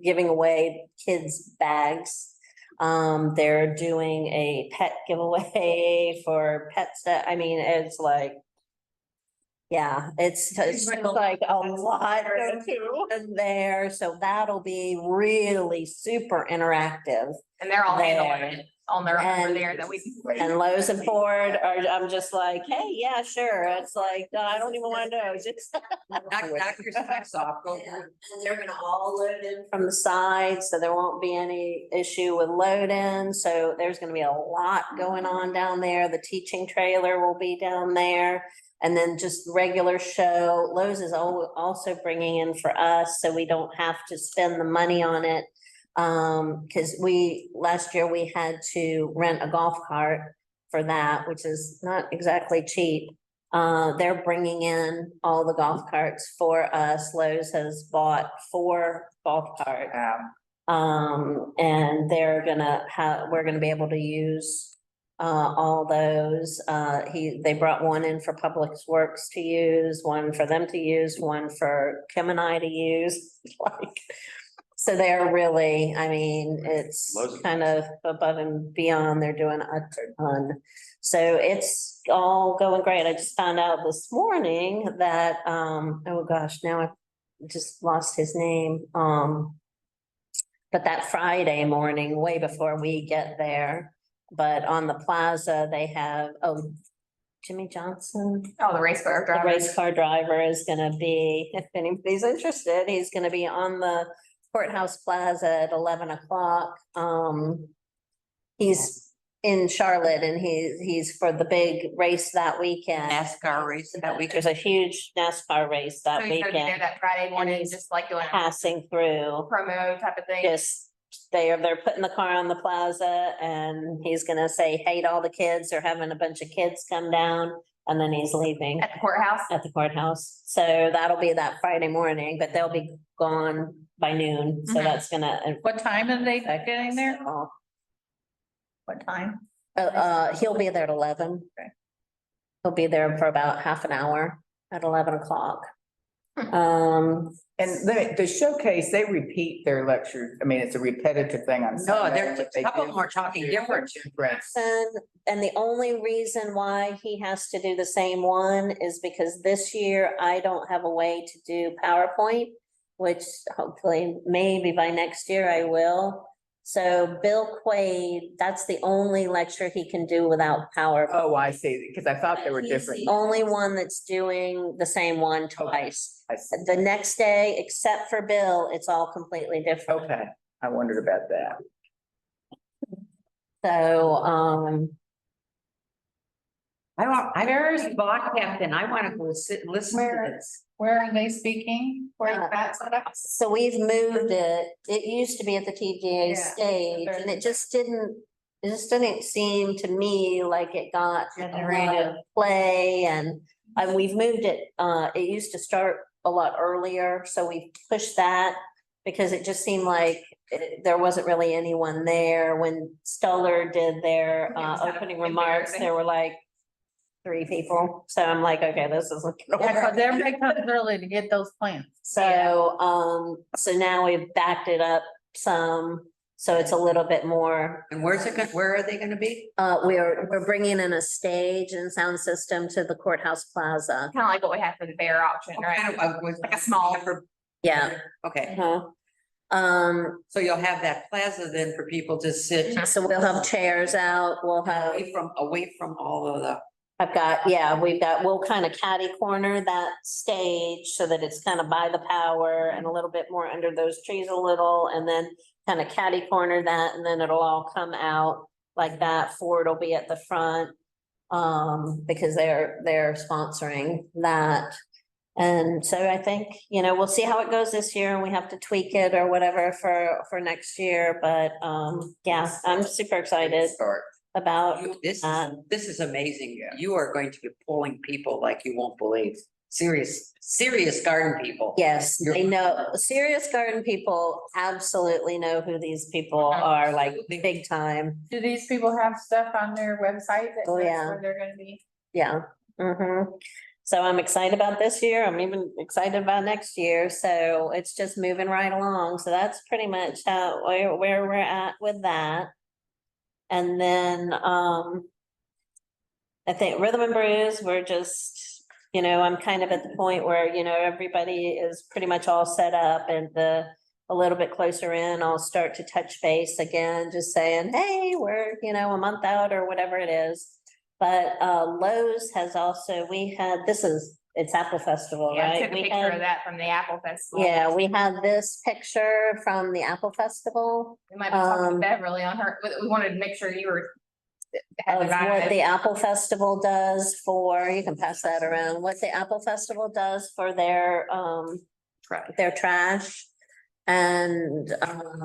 giving away kids bags. They're doing a pet giveaway for pets that, I mean, it's like, yeah, it's like a lot in there. So that'll be really super interactive. And they're all handling there. it. on their, over And- there that we. And Lowe's and Ford are, I'm just like, hey, yeah, sure. It's like, no, I don't even want to know. Just. Knock your specs off. Go. And they're gonna all load in from the side, so there won't be any issue with load in. So there's gonna be a lot going on down there. The teaching trailer will be down there. And then just regular show. Lowe's is also bringing in for us, so we don't have to spend the money on it. Cause last year we had to rent a golf cart for that, which is not exactly cheap. They're bringing in all the golf carts for us. Lowe's has bought 4 golf carts. And we're gonna be able to use all those. They brought one in for Public Works to use, one for them to use, one for Kim and I to use. Like, so they're really, I mean, it's Lowe's. kind of above and beyond. They're doing a ton. So it's all going great. I just found out this morning that, oh gosh, now I just lost his name. But that Friday morning, way before we get there, but on the plaza, they have, Jimmy Johnson. Oh, the race car The driver. race car driver is gonna be, if anybody's interested, he's gonna be on the courthouse plaza at 11 o'clock. He's in Charlotte and he's for the big race that weekend. NASCAR race that week. There's a huge NASCAR race So that he's gonna be there weekend that Friday morning, he's just like doing a passing through. promo type of thing. Just, they're putting the car on the plaza and he's gonna say hey to all the kids. They're having a bunch of kids come down and then he's leaving At the courthouse. at the courthouse. So that'll be that Friday morning, but they'll be gone by noon. So Mhm. that's gonna. What time are they getting there? Uh, What time? he'll be there at 11. Okay. He'll be there for about half an hour at 11 o'clock. And the showcase, they repeat their lectures. I mean, it's a repetitive thing on. No, Sunday, what a they couple of do. them are talking different. Right. And the only reason why he has to do the same one is because this year I don't have a way to do PowerPoint, which hopefully maybe by next year I will. So Bill Quaid, that's the only lecture he can do without PowerPoint. Oh, I see, because I thought they were He's different. the only one that's doing the same one twice. I see. The next day, except for Bill, it's all completely different. Okay, I wondered about that. So, There's Block Captain. I want to go sit and listen to this. Where are they speaking? Where's Uh, that set up? so we've moved it. It used to be at the TGA Yeah, stage and it just didn't seem to me like it got a lot of Generated. play and we've moved it. It used to start a lot earlier, so we pushed that because it just seemed like there wasn't really anyone there. When Stoller did their Yeah, it was opening kind of remarks, embarrassing. there were like 3 people. So I'm like, okay, this isn't gonna Yeah, work. cause everybody comes early to get those plans. So, so now we've backed it up some, so it's a little bit more. And where are they gonna be? We're bringing in a stage and sound system to the courthouse plaza. Kind of like what we have for the bear auction, right? Like a small. Yeah. Okay, Uh-huh. so you'll have that plaza then for people to sit So we'll have chairs out, we'll have, away from all of the. we'll kind of catty corner that stage so that it's kind of by the power and a little bit more under those trees a little, and then kind of catty corner that, and then it'll all come out like that. Ford will be at the front, because they're sponsoring that. And so I think, we'll see how it goes this year and we have to tweak it or whatever for next year, but, yeah, I'm super excited Start. about. This is amazing. You are going to be pulling people like you won't believe. Serious garden people. Yes, they know, serious garden people absolutely know who these people are, like big time. Do these people have stuff on their website that Oh, that's yeah. where they're gonna be? Yeah. So I'm excited about this year. I'm even excited about next year. So it's just moving right along. So that's pretty much where we're at with that. And then, I think Rhythm and Brews, we're just, I'm kind of at the point where, everybody is pretty much all set up and the a little bit closer in, I'll start to touch base again, just saying, hey, we're, a month out or whatever it is. But Lowe's has also, it's Apple Festival, Yeah, I right? took a We picture had- of that from the Apple Festival. Yeah, we have this picture from the Apple Festival We might be talking to um, Beverly on her, but we wanted to make sure you were. had of the right- what the Apple Festival does for, you can pass that around, what the Apple Festival does for their trash. And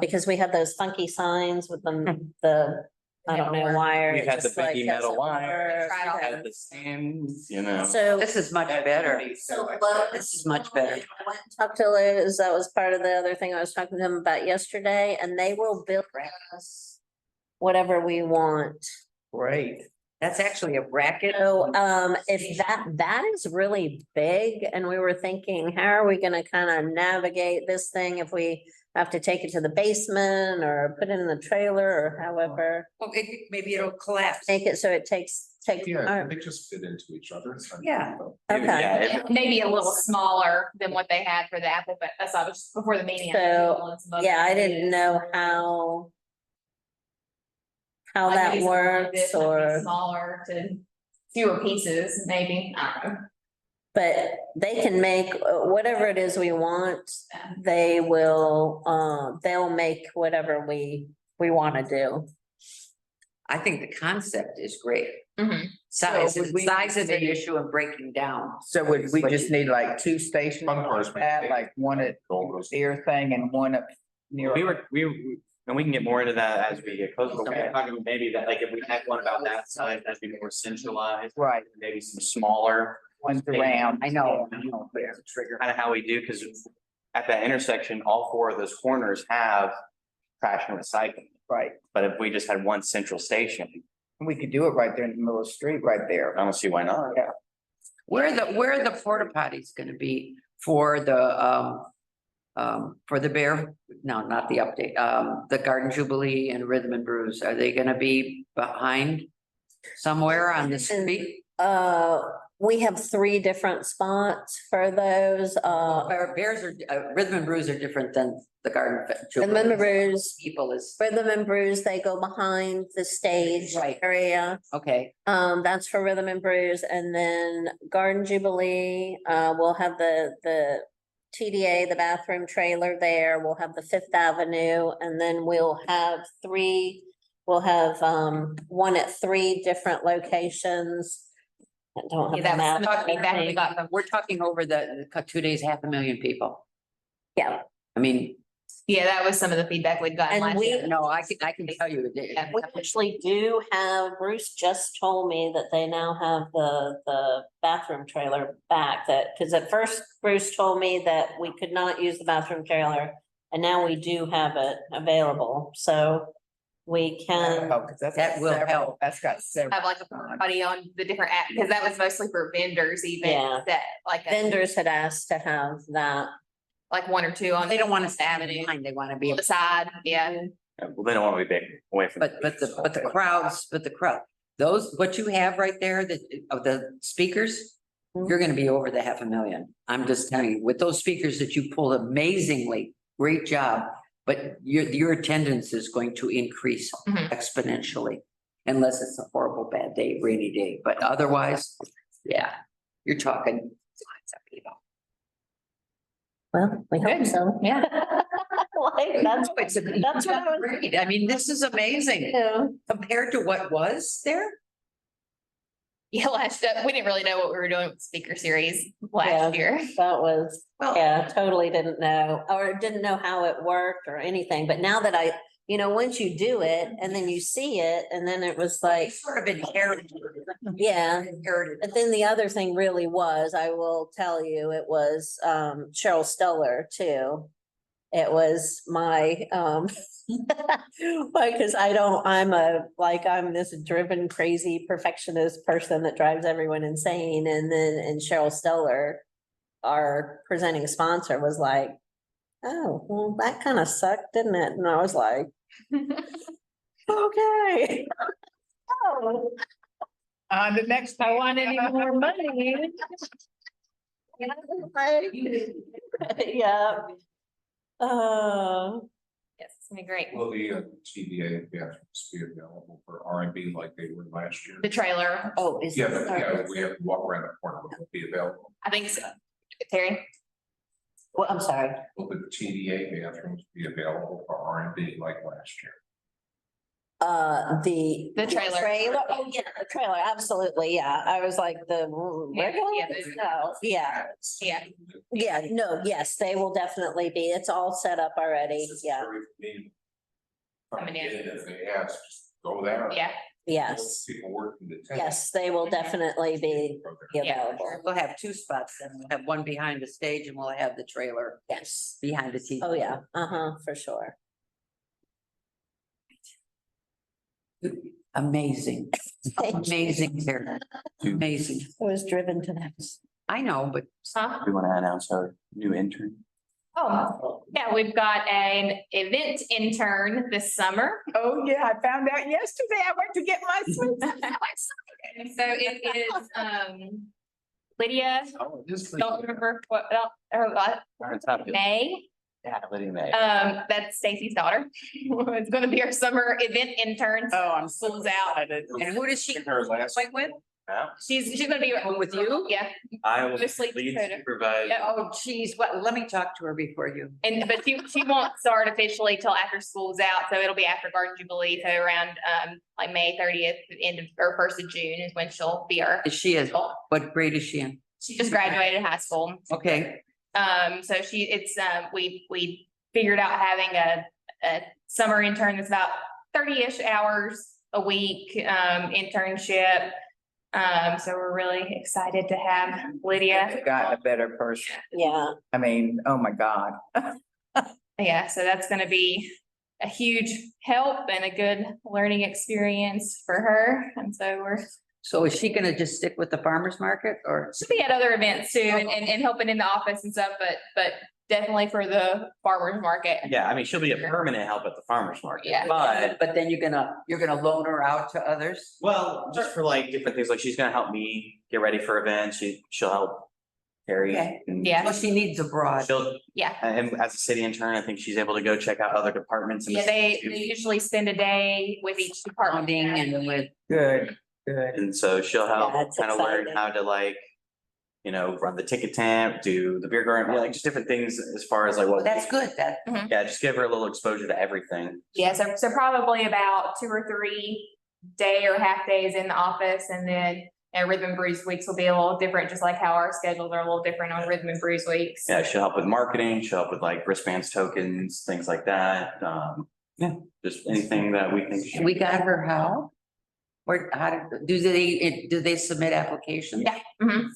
because we have those funky signs with the, I don't know why. We've had the just like biggie metal doesn't wire, work. Tried all Yeah. had the stands, So. This is much better. This is much better. I went and talked to Liz, that was part of the other thing I was talking to him about yesterday, and they will build us whatever we want. Great. That's actually a bracket. So, if that is really big, and we were thinking, how are we gonna kind of navigate this thing if we have to take it to the basement or put it in the trailer or however, Well, maybe it'll collapse. make it so it takes. Yeah, they just fit into each other. It's not- Yeah. Okay. Yeah, Maybe a little smaller than what they had for the Apple, but that's I was before the meeting. So, Yeah, I didn't know how Like that maybe something like works this, maybe or. Smaller to fewer pieces, maybe, I don't know. But they can make whatever it is we want, they will, they'll make whatever we wanna do. I think the concept is great. Mhm. Size, So would we- size is an issue of breaking down. So would we just need like two stations Fun cars, like that, like one at Deer thing and one up near? and we can get more into that as we get closer, but we're talking maybe that, like, if we had one about that size, that'd be more centralized, Right, maybe some smaller. one's around. I know. But it's a trigger. Kind of how we do, because at that intersection, all four of those corners have trash and recycling. Right. But if we just had one central station, We could do it right there in the middle of the street, right there. I don't see why not. Where are the porta potties gonna be for the bear? No, not the update, the Garden Jubilee and Rhythm and Brews, are they gonna be behind somewhere on the street? We have 3 different spots for those, Bears are, Rhythm and Brews are different than the Garden. Rhythm and Brews, People is, Rhythm and Brews, they go behind the stage Right. area. okay, That's for Rhythm and Brews, and then Garden Jubilee, we'll have the TDA, the bathroom trailer there, we'll have the Fifth Avenue, and then we'll have one at 3 different locations. I don't Yeah, have that the was map. the feedback we got from, we're talking over the 2 days, 500,000 people. Yeah, I mean, yeah, that was some of the feedback we'd gotten And last we- year. no, I can tell you. we actually do have, Bruce just told me that they now have the bathroom trailer back, cause at first Bruce told me that we could not use the bathroom trailer. And now we do have it available, so we can, Oh, 'cause that's That got will several- help. That's got several. Have like a party on the different app, because that was mostly for vendors even, Yeah. that like. vendors had asked to have that. Like 1 or 2 on. They don't want to stand Avenue. in line, they want to be, On the side, yeah. Well, they don't want to be big away from. but the crowd, those, what you have right there, of the speakers, you're gonna be over the 500,000. I'm just telling you, with those speakers that you pulled amazingly, great job. But your attendance is going to increase Mhm. exponentially unless it's a horrible bad day, rainy day, but otherwise, yeah, you're talking lots of people. Well, we hope Good. so. Yeah. Like, that's That's what I was- great. I mean, this is amazing yeah. compared to what was there. Yeah, we didn't really know what we were doing with the speaker series Yeah. last year. That was, Well, yeah, totally didn't know, or didn't know how it worked or anything, but now that once you do it and then you see it, and then it was like, sort of inherited. yeah. Inherited. But then the other thing really was, I will tell you, it was Cheryl Stellar too. It was my because I'm this driven, crazy perfectionist person that drives everyone insane. And Cheryl Stellar, our presenting sponsor, was like, oh, well, that kind of sucked, didn't it? And I was like, okay. Oh. On the next. I want any more money. Yeah. Yes, it's gonna be great. Will the TDA bathrooms be available for R and B like they were last year? The trailer, Oh, is Yeah, it? but yeah, we have to walk around the corner, will it be available? I think so. Terry? Well, I'm sorry. Will the TDA bathrooms be available for R and B like last year? The trailer. Oh, yeah, the trailer, absolutely, yeah. I was like, regular? yeah, the- No, yeah, Yeah. yeah, no, yes, they will definitely be. It's all set up already, It's yeah, very convenient. Coming in. If they ask, just go there. Yeah, yes. People working the. tent. Yes, they will definitely be Yeah. available, We'll have two spots then. We'll have one behind the stage and we'll have the trailer yes. behind the TV. Oh, yeah, for sure. Amazing, amazing, Sarah. Amazing. I was driven to that. I know, but huh? We want to announce our new intern. Oh, yeah, we've got an event intern this summer. Oh, yeah, I found out yesterday. I went to get my sweet. So it is, Lydia, Oh, just. don't remember what, May. Yeah, Lydia May. That's Stacy's daughter. It's gonna be our summer event intern. Oh, I'm so School's out. excited. and who does she Her last. like with? Yeah. She's gonna be With you? Yeah, I will Mostly lead Dakota. supervise. Yeah. Oh, geez, what, let me talk to her before you. and but she won't start officially till after school's out, so it'll be after Garden Jubilee, so around like May 30th, end of or 1st of June is when she'll be our. Is she what grade is she in? She just graduated high school. Okay, So we figured out having a summer intern that's about 30-ish hours a week, internship. So we're really excited to have Lydia. Got a better person. Yeah, I mean, oh my God. Yeah, so that's gonna be a huge help and a good learning experience for her. And so we're, so is she gonna just stick with the farmer's market or? she'll be at other events too and helping in the office and stuff, but definitely for the farmer's market. Yeah, I mean, she'll be a permanent help at the farmer's market. Yeah. But, then you're gonna loan her out to others? well, just for like different things, like she's gonna help me get ready for events. She'll help Carrie. Okay. and Yeah. Well, she needs a broad. She'll, Yeah. and as a city intern, I think she's able to go check out other departments. in the Yeah, they city, too. usually spend a day with each department. Funding and with, Good, good. And so she'll help Yeah, it's kind of learn exciting. how to like, run the ticket temp, do the beer garden, like just different things as far as like what. that's good, that, Yeah, just give her a little exposure to everything. Yeah, so probably about 2 or 3 day or half days in the office, and then Rhythm and Brews weeks will be a little different, just like how our schedules are a little different on Rhythm and Brews weeks. Yeah, she'll help with marketing, she'll help with like wristbands, tokens, things like that. Yeah, just anything that we think. we got her how? Where, how do they submit applications? Yeah. Mhm.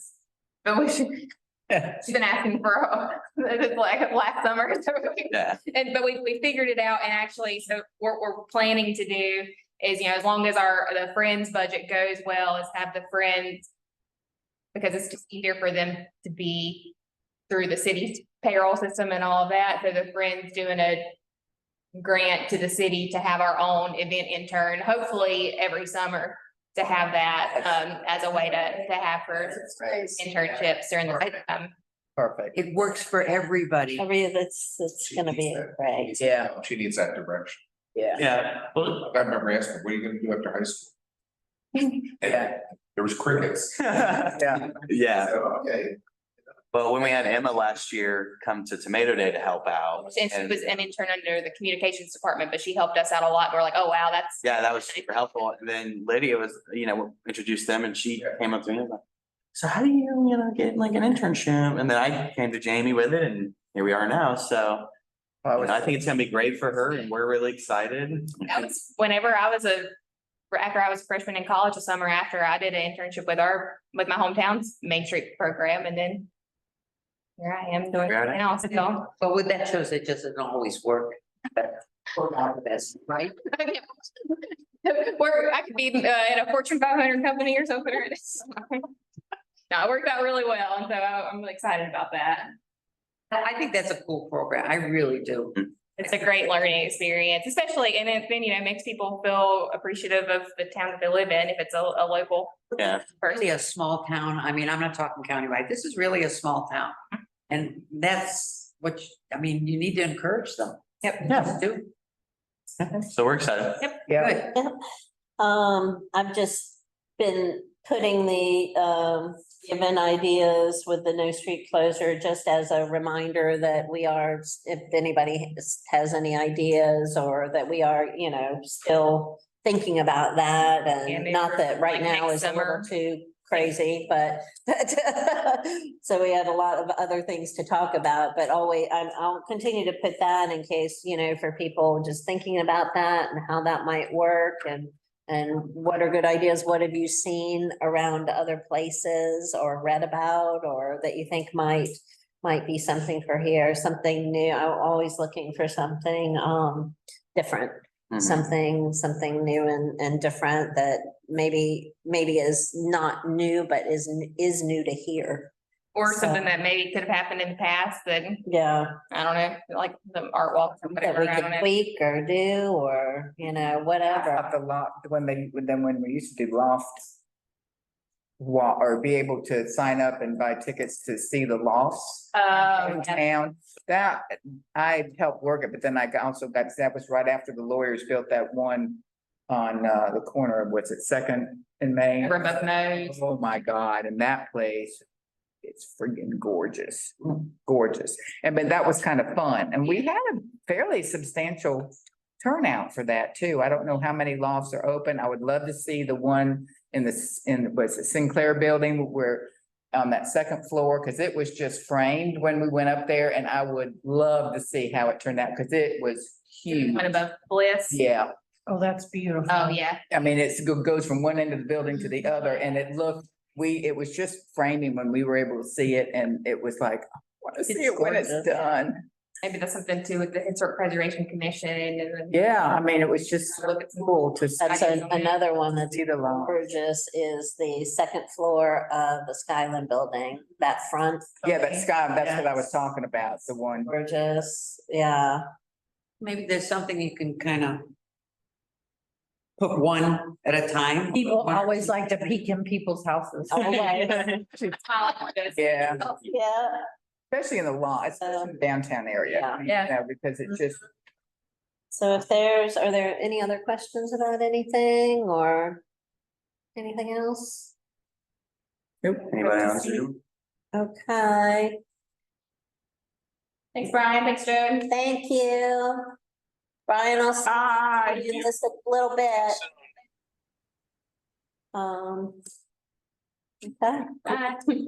But she's been asking for it's like last summer. Yeah, But we figured it out, and actually, so what we're planning to do is, as long as the Friends budget goes well, is have the Friends, because it's just easier for them to be through the city's payroll system and all of that. So the Friends doing a grant to the city to have our own event intern, hopefully every summer, to have that as a way to have for internships during the Perfect. It works for everybody. it's gonna be great. Yeah. She needs that direction. Yeah. yeah, well, I remember asking, what are you gonna do after high school? Yeah. There was crickets. Yeah. yeah. So, okay. But when we had Emma last year come to Tomato Day to help out. And she was an intern under the communications department, but she helped us out a lot. We're like, oh, wow, that's. Yeah, that was super helpful. And then Lydia was, introduced them and she came up to me and was like, so how do you, get like an internship? And then I came to Jamie with it and here we are now. So I think it's gonna be great for her and we're really excited. That was whenever after I was a freshman in college, the summer after, I did an internship with my hometown's Main Street program, and then here I am doing Got it. something else. So. But with that shows it just doesn't always work. Work out the best, right? I could be in a Fortune 500 company or something. No, it worked out really well, and so I'm really excited about that. I think that's a cool program. I really do. It's a great learning experience, especially, and it then, makes people feel appreciative of the town that they live in, if it's a local Yeah, person. Really a small town. I mean, I'm not talking countywide. This is really a small town. And that's I mean, you need to encourage them. Yep. Just do. So we're excited. Yeah, Good. I've just been putting the event ideas with the no street closure, just as a reminder that we are, if anybody has any ideas, or that we are, you know, still thinking about that, Yeah, and maybe not that right like now next is a little summer. too crazy, but so we had a lot of other things to talk about, but always, I'll continue to put that in case, you know, for people just thinking about that and how that might work, and what are good ideas? What have you seen around other places or read about, or that you think might be something for here, something new? I'm always looking for something different, Mhm. something new and different that maybe is not new, but is new to hear. Or So- something that maybe could have happened in the past that, Yeah, I don't know, like the art walks or that whatever, we I don't could know. tweak or do, or, you know, whatever. Up the lot, when we used to do loft. Or be able to sign up and buy tickets to see the lofts. In Yeah. town, that I helped work it, but then I also got, that was right after the lawyers built that one on the corner of, what's it, Second and Main? Everybody knows. Oh, my God, and that place, it's friggin' gorgeous, gorgeous. And but that was kind of fun, and we had a fairly substantial turnout for that too. I don't know how many lofts are open. I would love to see the one was it Sinclair Building, where on that second floor, because it was just framed when we went up there, and I would love to see how it turned out, because it was huge. One above Bliss. Yeah, Oh, that's beautiful. Oh, yeah. I mean, goes from one end of the building to the other, and it was just framing when we were able to see it, and it was like, I want to see It's it when it's gorgeous. done. Maybe that's something too with the Historic Preservation Commission and then. Yeah, I mean, it was just Look at some- cool to That's another one that's see the loft. gorgeous, is the second floor of the Skyland Building, that front. Yeah, that sky, that's what I was Yes. talking about, the one. Gorgeous, yeah. Maybe there's something you can kind of put one at a time. People One- always like to peek in people's houses. Yeah, Yeah, especially in the lot, especially in the downtown area. Yeah. I mean, Yeah. you know, because it just, so if are there any other questions about anything, or anything else? Anybody else? Okay, Thanks, Brian. Thanks, Joe. thank you. Brian, I'll see you in just a little bit. Okay. Bye.